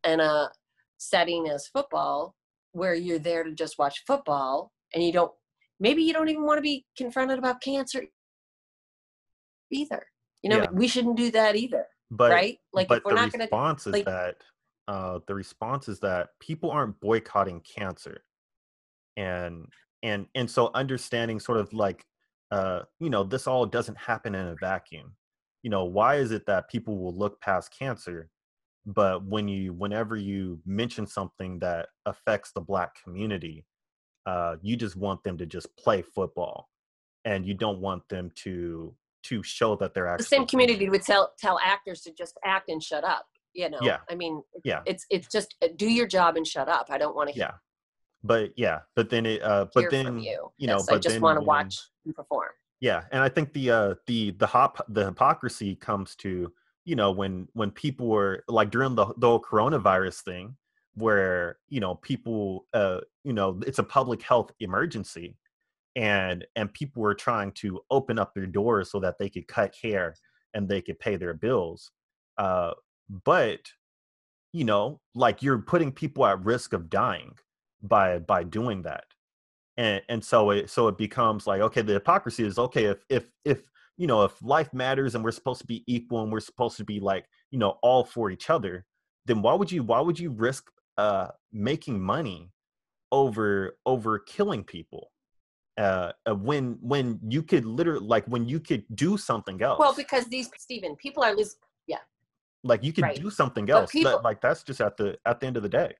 in a setting as football, where you're there to just watch football, and maybe you don't even want to be confronted about cancer either. yeah, We shouldn't do that either, but right? Like, if but we're not going to, like, the response is that people aren't boycotting cancer. And and and so understanding sort of like, this all doesn't happen in a vacuum. Why is it that people will look past cancer, but whenever you mention something that affects the black community, you just want them to just play football, and you don't want them to show that they're the same actually human. community would tell actors to just act and shut up. Yeah, I mean, yeah, it's just do your job and shut up. I don't want to yeah. But hear from then, you. you know, Yes, I but just then want to when watch you perform. yeah, and I think the hypocrisy comes to, when people were like during the whole coronavirus thing, where, people, it's a public health emergency, and people were trying to open up their doors so that they could cut hair and they could pay their bills. But like, you're putting people at risk of dying by doing that. And so it becomes like, okay, the hypocrisy is, okay, if life matters and we're supposed to be equal and we're supposed to be like, all for each other, then why would you risk making money over killing people, when you could literally, like, when you could do something else. Well, because these, Stephen, people are yeah, like, you could right. do something But else. people, Like, that's just at the end of the day,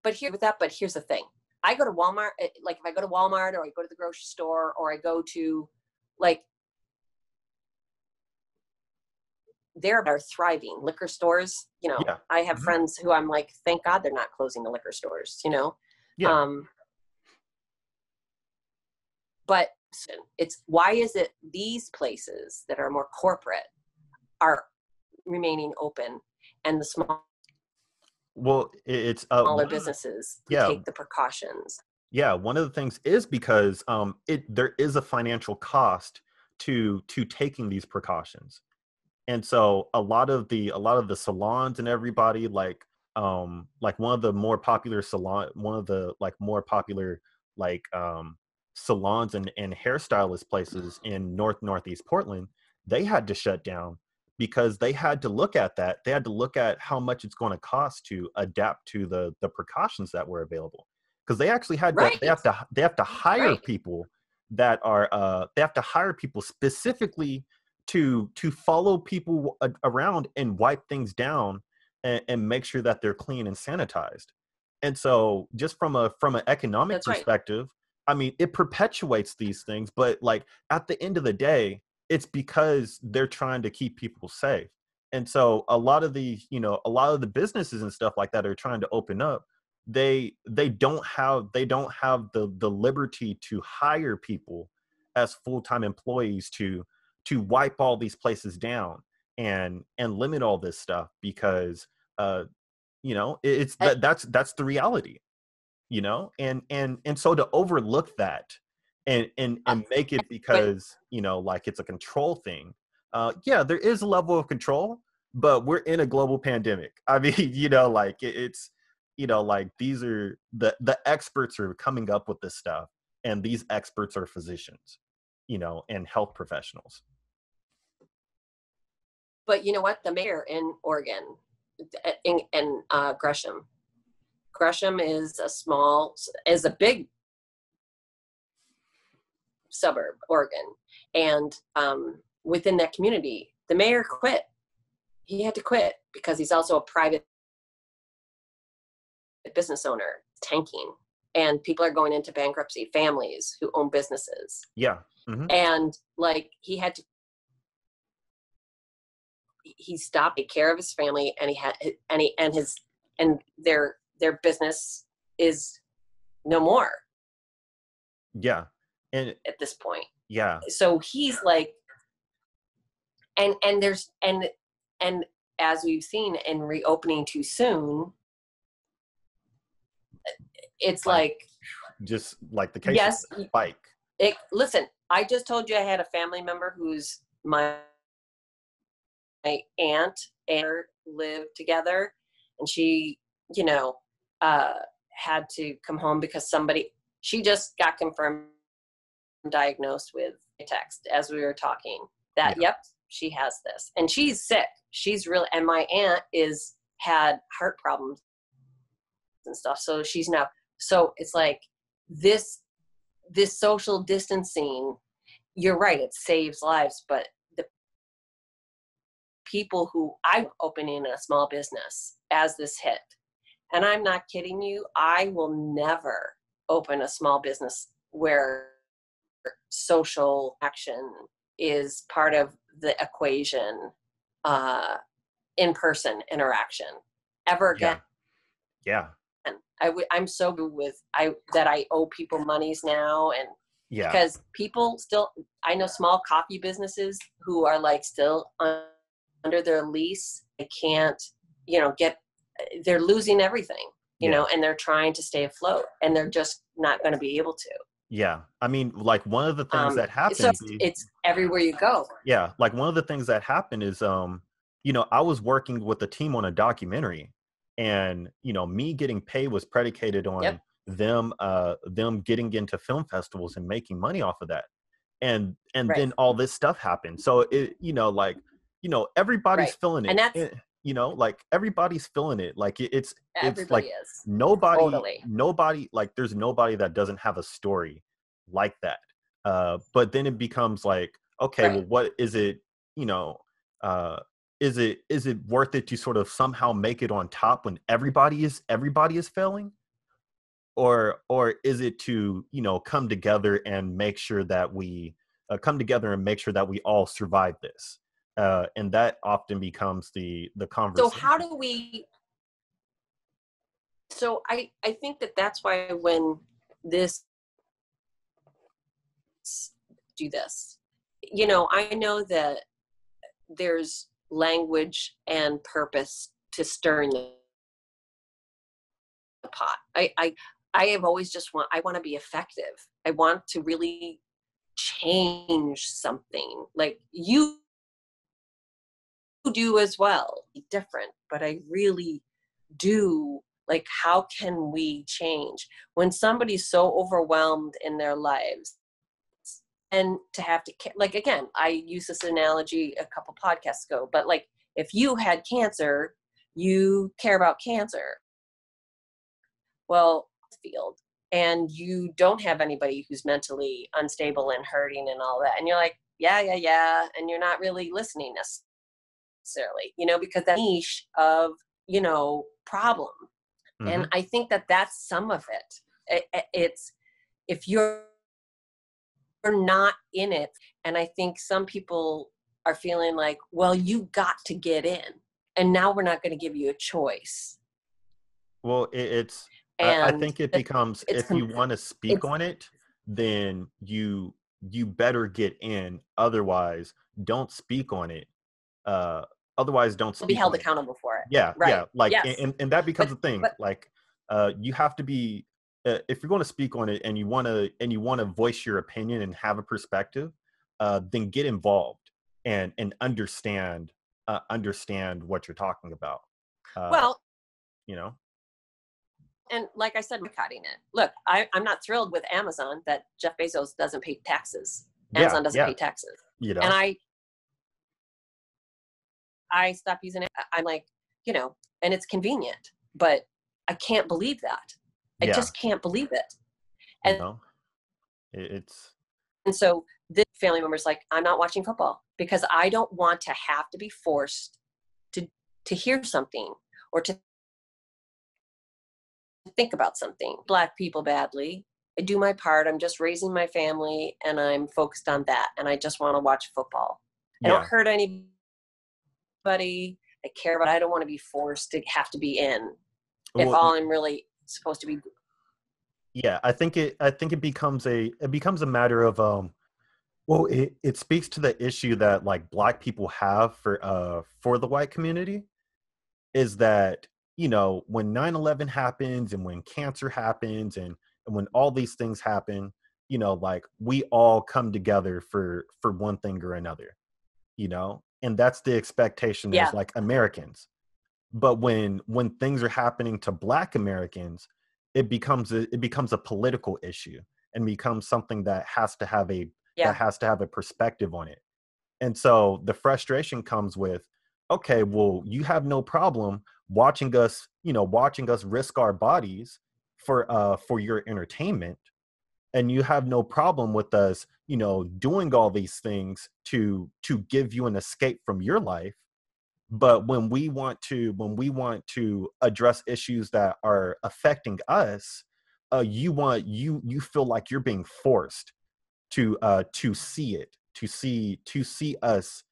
but here with that, but here's the thing. I go to Walmart, like if I go to Walmart or I go to the grocery store or I go to, like, there are thriving liquor stores. Yeah. I have friends who I'm like, thank God they're not closing the liquor stores, Yeah. But it's, why is it these places that are more corporate are remaining open and the Well, it's smaller businesses who take the precautions? Yeah, one of the things is because there is a financial cost to taking these precautions. And so a lot of the salons and everybody, like one of the more popular salons and hairstylist places in northeast Portland, they had to shut down because they had to look at that. They had to look at how much it's going to cost to adapt to the precautions that were available. Because they actually had to, Right. they have to hire Right. people that are they have to hire people specifically to follow people around and wipe things down and make sure that they're clean and sanitized. And so just from an economic That's right. perspective, I mean, it perpetuates these things, but like at the end of the day, it's because they're trying to keep people safe. And so a lot of the businesses and stuff like that are trying to open up. They don't have the liberty to hire people as full-time employees to wipe all these places down and limit all this stuff, because it's that's the reality, and so to overlook that and make it because like it's a control thing. Yeah, there is a level of control, but we're in a global pandemic. I mean, like it's like these are the experts are coming up with this stuff, and these experts are physicians, and health professionals. But you know what? The mayor in Oregon, in Gresham is a big suburb, Oregon. And within that community, the mayor quit. He had to quit because he's also a private business owner, tanking. And people are going into bankruptcy, families who own businesses. Yeah. Mm-hmm. And like he stopped to take care of his family, and their business is no more. Yeah. And at this point. Yeah. So he's like, and as we've seen in reopening too soon, it's like just like the case spike. Listen, I just told you I had a family member who's my aunt and her lived together, and she, had to come home because she just got confirmed diagnosed with a text as we were talking that, yep, she has this and she's sick. She's really, and my aunt had heart problems and stuff. So she's now, so it's like this social distancing, you're right, it saves lives, but the people who I'm opening a small business as this hit, and I'm not kidding you, I will never open a small business where social action is part of the equation, in-person interaction ever again. Yeah. And I'm so good with that I owe people monies now, and because people still, I know small coffee businesses who are like still under their lease. They can't, they're losing everything. you Yeah. know, and they're trying to stay afloat, and they're just not going to be able to. Yeah. I mean, like one of the things that So happened, it's everywhere you go. yeah, like one of the things that happened is, you know, I was working with a team on a documentary, and you know, me getting paid was predicated on Yep. them getting into film festivals and making money off of that. And Right. then all this stuff happened. So it, you know, like, you know, everybody's Right. feeling And it. that's You know, like everybody's feeling it. Like it's everybody like is. nobody Totally. nobody like there's nobody that doesn't have a story like that. But then it becomes like, okay, Right. well, what is it, you know, uh is it worth it to sort of somehow make it on top when everybody is failing? Or is it to, you know, come together and make sure that we come together and make sure that we all survive this? And that often becomes the So how conversation. do we, so I think that that's why when this do this, you know, I know that there's language and purpose to stirring the pot. I have always just I want to be effective. I want to really change something, like you do as well, different, but I really do. Like, how can we change when somebody's so overwhelmed in their lives, and to have to, like, again, I used this analogy a couple podcasts ago, but like, if you had cancer, you care about cancer, well, field, and you don't have anybody who's mentally unstable and hurting and all that, and you're like, yeah, and you're not really listening necessarily, you know, because that niche of, you know, problem. And Hmm. I think that that's some of it's, if you're not in it, and I think some people are feeling like, well, you got to get in, and now we're not going to give you a choice. Well, I And think it becomes, it's if you want to speak it's on it, then you better get in. Otherwise, don't speak on it. Uh, Otherwise, don't be speak held on it. accountable for it. Yeah, Right. yeah. Like, Yes. and that becomes But a thing. but Like, you have to be, if you're going to speak on it and you want to voice your opinion and have a perspective, then get involved and understand what you're talking about. Uh, well, you know. and like I said, boycotting it. Look, I'm not thrilled with Amazon that Jeff Bezos doesn't pay taxes. Yeah, Amazon doesn't yeah. pay taxes. You And know. I stopped using it. I'm like, you know, and it's convenient, but I can't believe that. I Yeah. just can't believe it. You And, know. It's and so this family member's like, I'm not watching football because I don't want to have to be forced to to hear something or to think about something. Black people badly. I do my part. I'm just raising my family and I'm focused on that. And I just want to watch football. I don't yeah. hurt anybody. I care about, I don't want to be forced to have to be in if Well, all I'm really supposed to be. yeah. I think it becomes a matter of well, it speaks to the issue that like black people have for the white community, is that, you know, when 9/11 happens and when cancer happens and when all these things happen, you know, like we all come together for one thing or another, you know, and that's the expectation as Yeah. like Americans. But when things are happening to black Americans, it becomes a political issue and becomes something that Yeah. has to have a perspective on it. And so the frustration comes with, okay, well, you have no problem watching us, you know, watching us risk our bodies for your entertainment, and you have no problem with us, you know, doing all these things to give you an escape from your life. But when we want to address issues that are affecting us, you feel like you're being forced to see it, to see us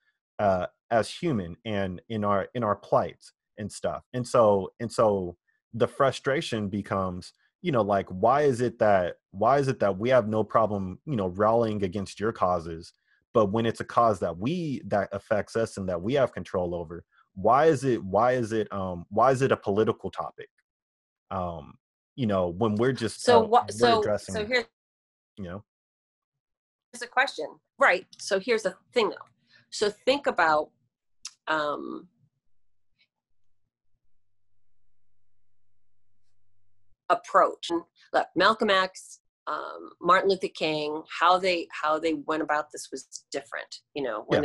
as human and in our plights and stuff. And so the frustration becomes, you know, like, why is it that we have no problem, you know, rallying against your causes, but when it's a cause that affects us and that we have control over, why is it a political topic? You know, when we're just So what? we're So addressing, here's you know. a question, right? So here's the thing, though. So think about um, approach. Look, Malcolm X, Martin Luther King, how they went about this was different. You know, Yeah,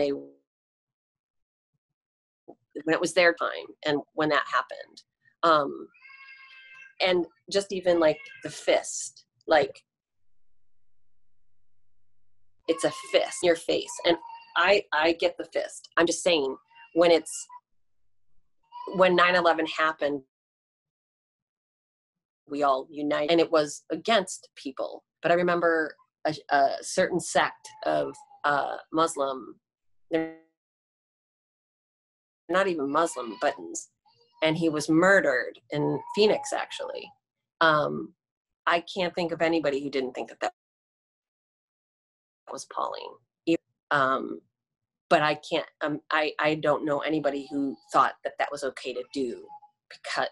when it was their time and when that happened. Um, and just even like the fist, like it's a fist in your face. And I get the fist. I'm just saying when 9/11 happened, we all united and it was against people. But I remember a certain sect of Muslim, they're not even Muslim buttons, and he was murdered in Phoenix, actually. I can't think of anybody who didn't think that was appalling. Um, but I can't, I don't know anybody who thought that that was okay to do because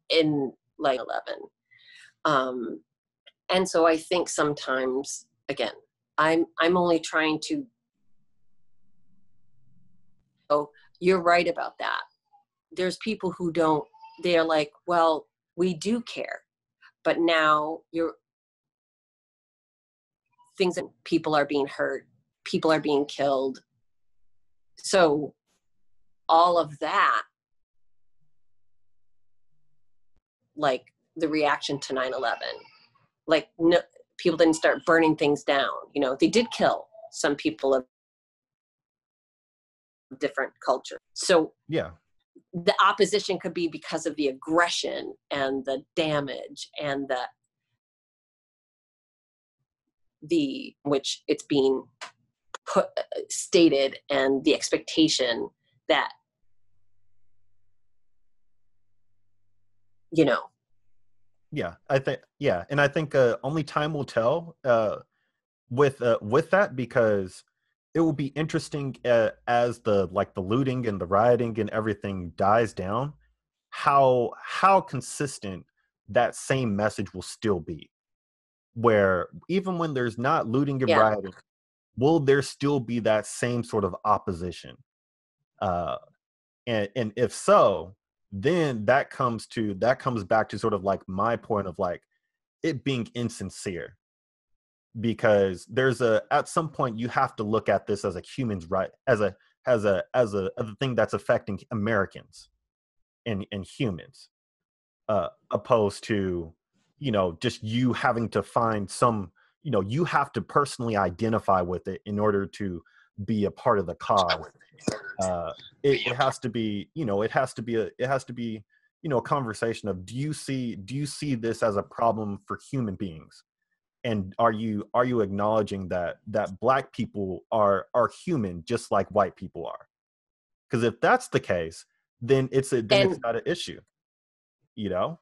in like 11. And so I think sometimes, again, I'm only trying to, oh, you're right about that. There's people who don't, they're like, well, we do care, but now things that people are being hurt, people are being killed. So all of that, like the reaction to 9/11, like no, people didn't start burning things down. You know, they did kill some people of different culture. So yeah, the opposition could be because of the aggression and the damage and the which it's being put stated, and the expectation that, you know. yeah. I think, yeah, and I think only time will tell with that, because it will be interesting as the like the looting and the rioting and everything dies down, how consistent that same message will still be. Where even when there's not looting and Yeah. rioting, will there still be that same sort of opposition? Uh, and if so, then that comes back to sort of like my point of like it being insincere, because there's a at some point you have to look at this as a human's right, as a thing that's affecting Americans and humans, opposed to, you know, just you having to find some, you know, you have to personally identify with it in order to be a part of the cause. It has to be, you know, it has to be, you know, a conversation of do you see this as a problem for human beings, and are you acknowledging that black people are human just like white people are? Because if that's the case, then it's And not an issue, you know.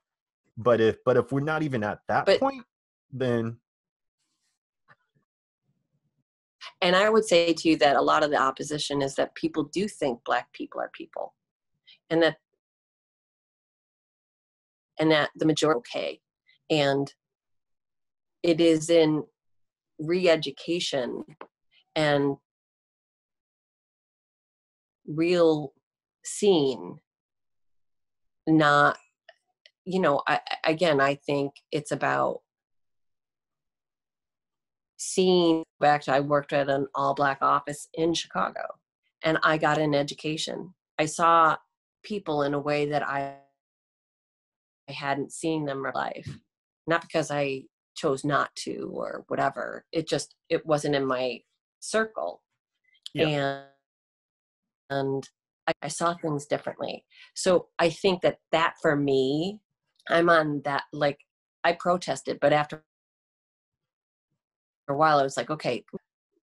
But if we're not even at that but point, then and I would say to you that a lot of the opposition is that people do think black people are people, and that the majority okay. And it is in re-education and real seeing, not, you know, again, I think it's about seeing back to, I worked at an all black office in Chicago, and I got an education. I saw people in a way that I hadn't seen them in life, not because I chose not to or whatever. It wasn't in my circle. yeah, And I saw things differently. So I think that for me, I'm on that, like, I protested, but after a while I was like, okay,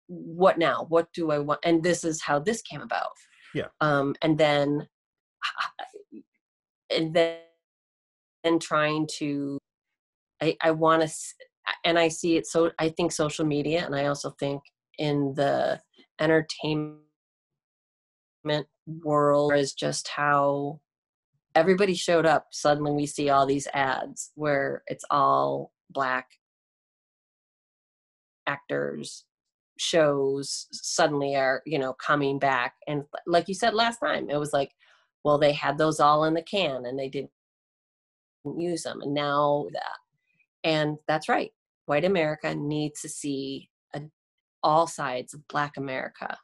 what now? What do I want? And this is how this came about. yeah, And then and then trying to, I want to, and I see it. So I think social media, and I also think in the entertainment world, is just how everybody showed up. Suddenly we see all these ads where it's all Black actors, shows suddenly are, coming back. And like you said last time, it was like, well, they had those all in the can and they didn't use them. And now that, and that's right. White America needs to see all sides of Black America.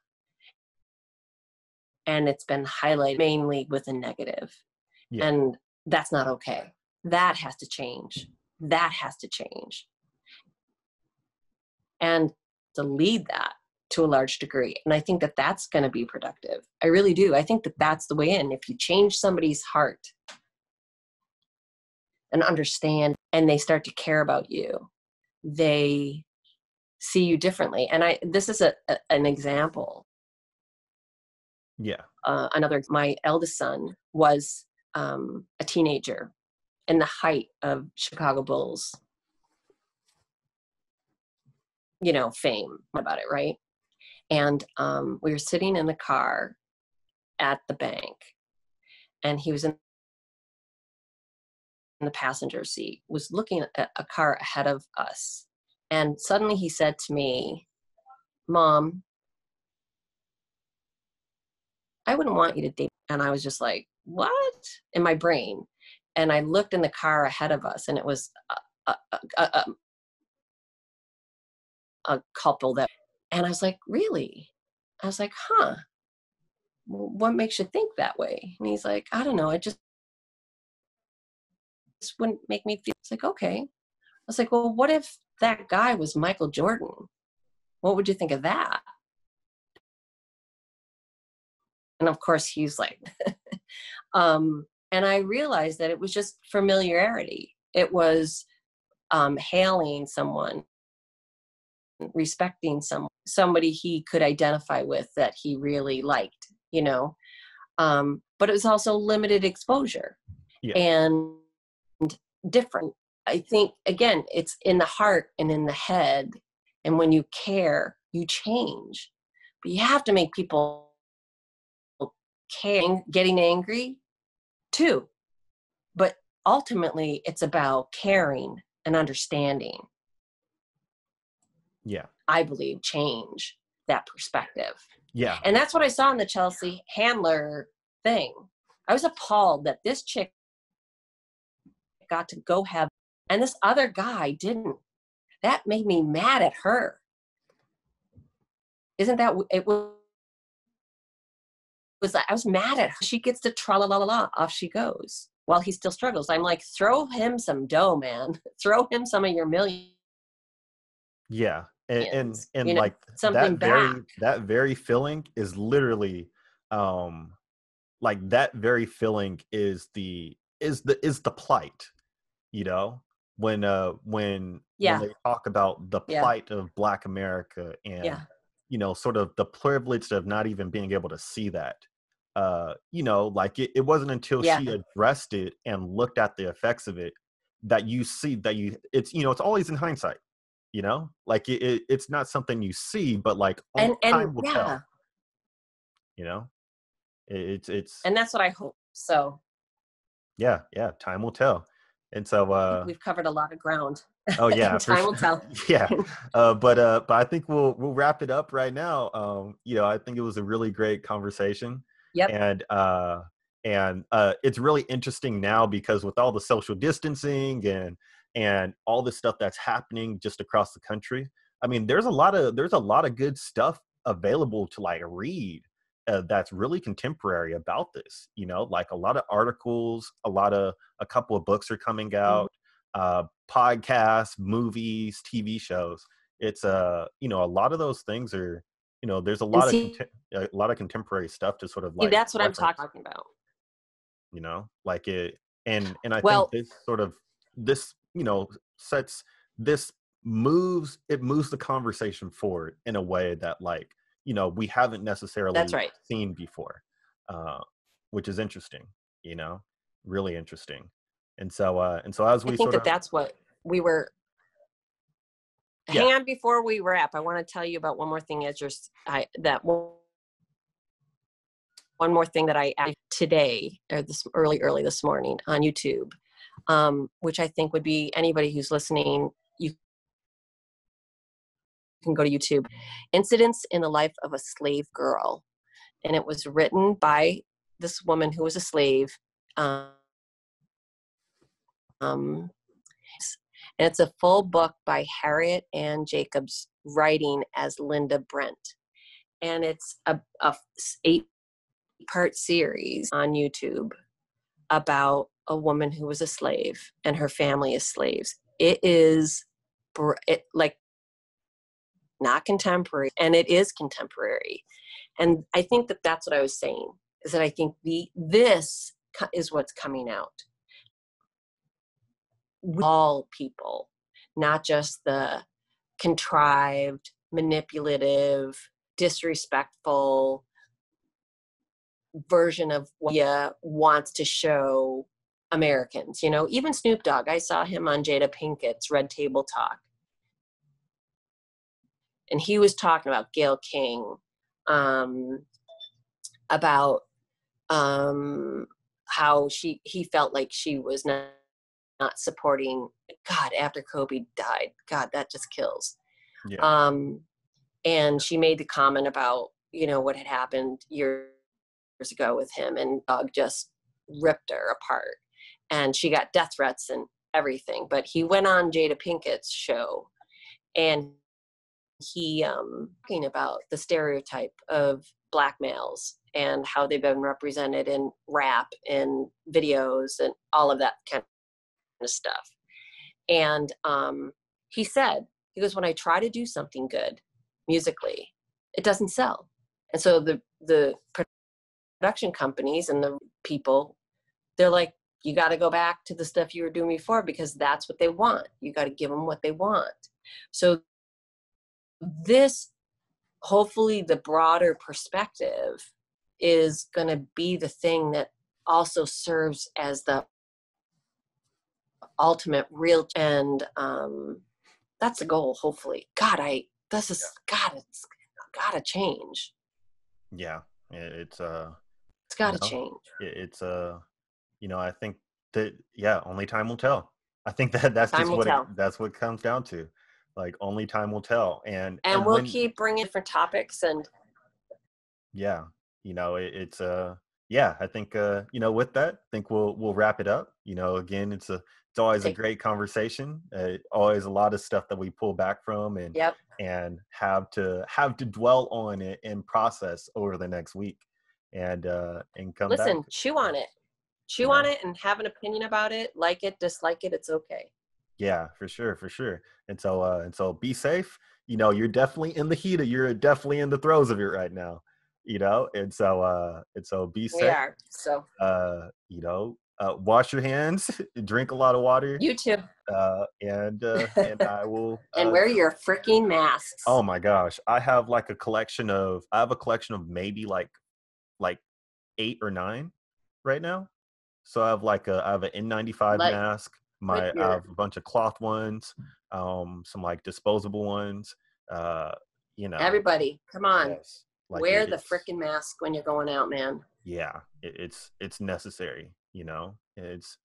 And it's been highlighted mainly with a negative. Yeah. And that's not okay. That has to change. That has to change. And to lead that to a large degree. And I think that that's going to be productive. I really do. I think that that's the way in. If you change somebody's heart and understand, and they start to care about you, they see you differently. And this is an example. Yeah. My eldest son was a teenager in the height of Chicago Bulls, fame about it, right? And we were sitting in the car at the bank, and he was in the passenger seat, was looking at a car ahead of us. And suddenly he said to me, "Mom, I wouldn't want you to date." And I was just like, what? In my brain. And I looked in the car ahead of us, and it was a couple that, and I was like, really? I was like, huh, what makes you think that way? And he's like, I don't know. It just wouldn't make me feel. It's like, okay. I was like, well, what if that guy was Michael Jordan? What would you think of that? And of course he's like, and I realized that it was just familiarity. It was hailing someone, respecting somebody he could identify with that he really liked, but it was also limited exposure. Yeah. And different. I think, again, it's in the heart and in the head. And when you care, you change. But you have to make people care. Getting angry too. But ultimately, it's about caring and understanding. Yeah. I believe change that perspective. Yeah. And that's what I saw in the Chelsea Handler thing. I was appalled that this chick got to go have, and this other guy didn't. That made me mad at her. Isn't that, it was like, I was mad at her. She gets to tra-la-la-la-la, off she goes while he still struggles. I'm like, throw him some dough, man. Throw him some of your millions. Yeah. And like something that very feeling is literally like that very feeling is the plight, when they talk about the plight of Black America and sort of the privilege of not even being able to see that. Like it wasn't until she addressed it and looked at the effects of it that you see that it's it's always in hindsight. Like it's not something you see, but like time will tell. It's and that's what I hope. So yeah, time will tell. And so we've covered a lot of ground. Oh yeah, time will tell. Yeah, but I think we'll wrap it up right now. I think it was a really great conversation. Yep. And it's really interesting now because with all the social distancing and all the stuff that's happening just across the country, I mean, there's a lot of good stuff available to like read that's really contemporary about this. Like a lot of articles, a couple of books are coming out. Podcasts, movies, TV shows. It's a lot of those things are there's a lot of contemporary stuff to sort of like that's what reference. I'm talking about. Like it and I think this sort of moves the conversation forward in a way that like we haven't necessarily seen before, which is interesting, really interesting. And so as we I think that's what we were. Hang on, before we wrap, I want to tell you about one more thing. one more thing that I added today, or this early this morning on YouTube, which I think would be anybody who's listening, you can go to YouTube. Incidents in the Life of a Slave Girl. And it was written by this woman who was a slave. And it's a full book by Harriet Ann Jacobs, writing as Linda Brent. And it's a 8-part series on YouTube about a woman who was a slave and her family as slaves. It is like not contemporary, and it is contemporary. And I think that that's what I was saying, is that I think this is what's coming out. All people, not just the contrived, manipulative, disrespectful version of what media wants to show Americans. You know, even Snoop Dogg, I saw him on Jada Pinkett's Red Table Talk. And he was talking about Gayle King, about how he felt like she was not supporting God after Kobe died. God, that just kills. Yeah. And she made the comment about, you know, what had happened years ago with him, and Doug just ripped her apart, and she got death threats and everything. But he went on Jada Pinkett's show, and he talking about the stereotype of Black males and how they've been represented in rap and videos and all of that kind of stuff. And he goes, when I try to do something good musically, it doesn't sell. And so the production companies and the people, they're like, you got to go back to the stuff you were doing before, because that's what they want. You got to give them what they want. So this, hopefully the broader perspective, is going to be the thing that also serves as the ultimate real, and that's the goal, hopefully. God, it's got to change. Yeah, it's got to change. It's you know, I think that, yeah, only time will tell. I think that's just that's what it comes down to. Like, only time will tell. And we'll keep bringing different topics. And yeah, you know, it's yeah, I think you know, with that, I think we'll wrap it up. You know, again, it's always a great conversation. Always a lot of stuff that we pull back from and have to dwell on it and process over the next week, and come back. Listen, chew on it and have an opinion about it. Like it, dislike it, it's okay. Yeah, for sure. And so be safe. You know, you're definitely in the heat you're definitely in the throes of it right now. You know, and so be safe. We are. So you know, wash your hands, drink a lot of water. You too. And I will and wear your freaking masks. Oh my gosh. I have a collection of maybe like 8 or 9 right now. So I have an N95 mask. I have a bunch of cloth ones, some disposable ones. You know, everybody, come on, yes. Wear the freaking mask when you're going out, man. Yeah, it's necessary. You know, it's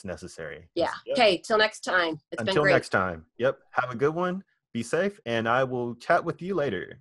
necessary. Yeah. Okay. Till next time. It's been great. Until next time. Yep. Have a good one. Be safe, and I will chat with you later.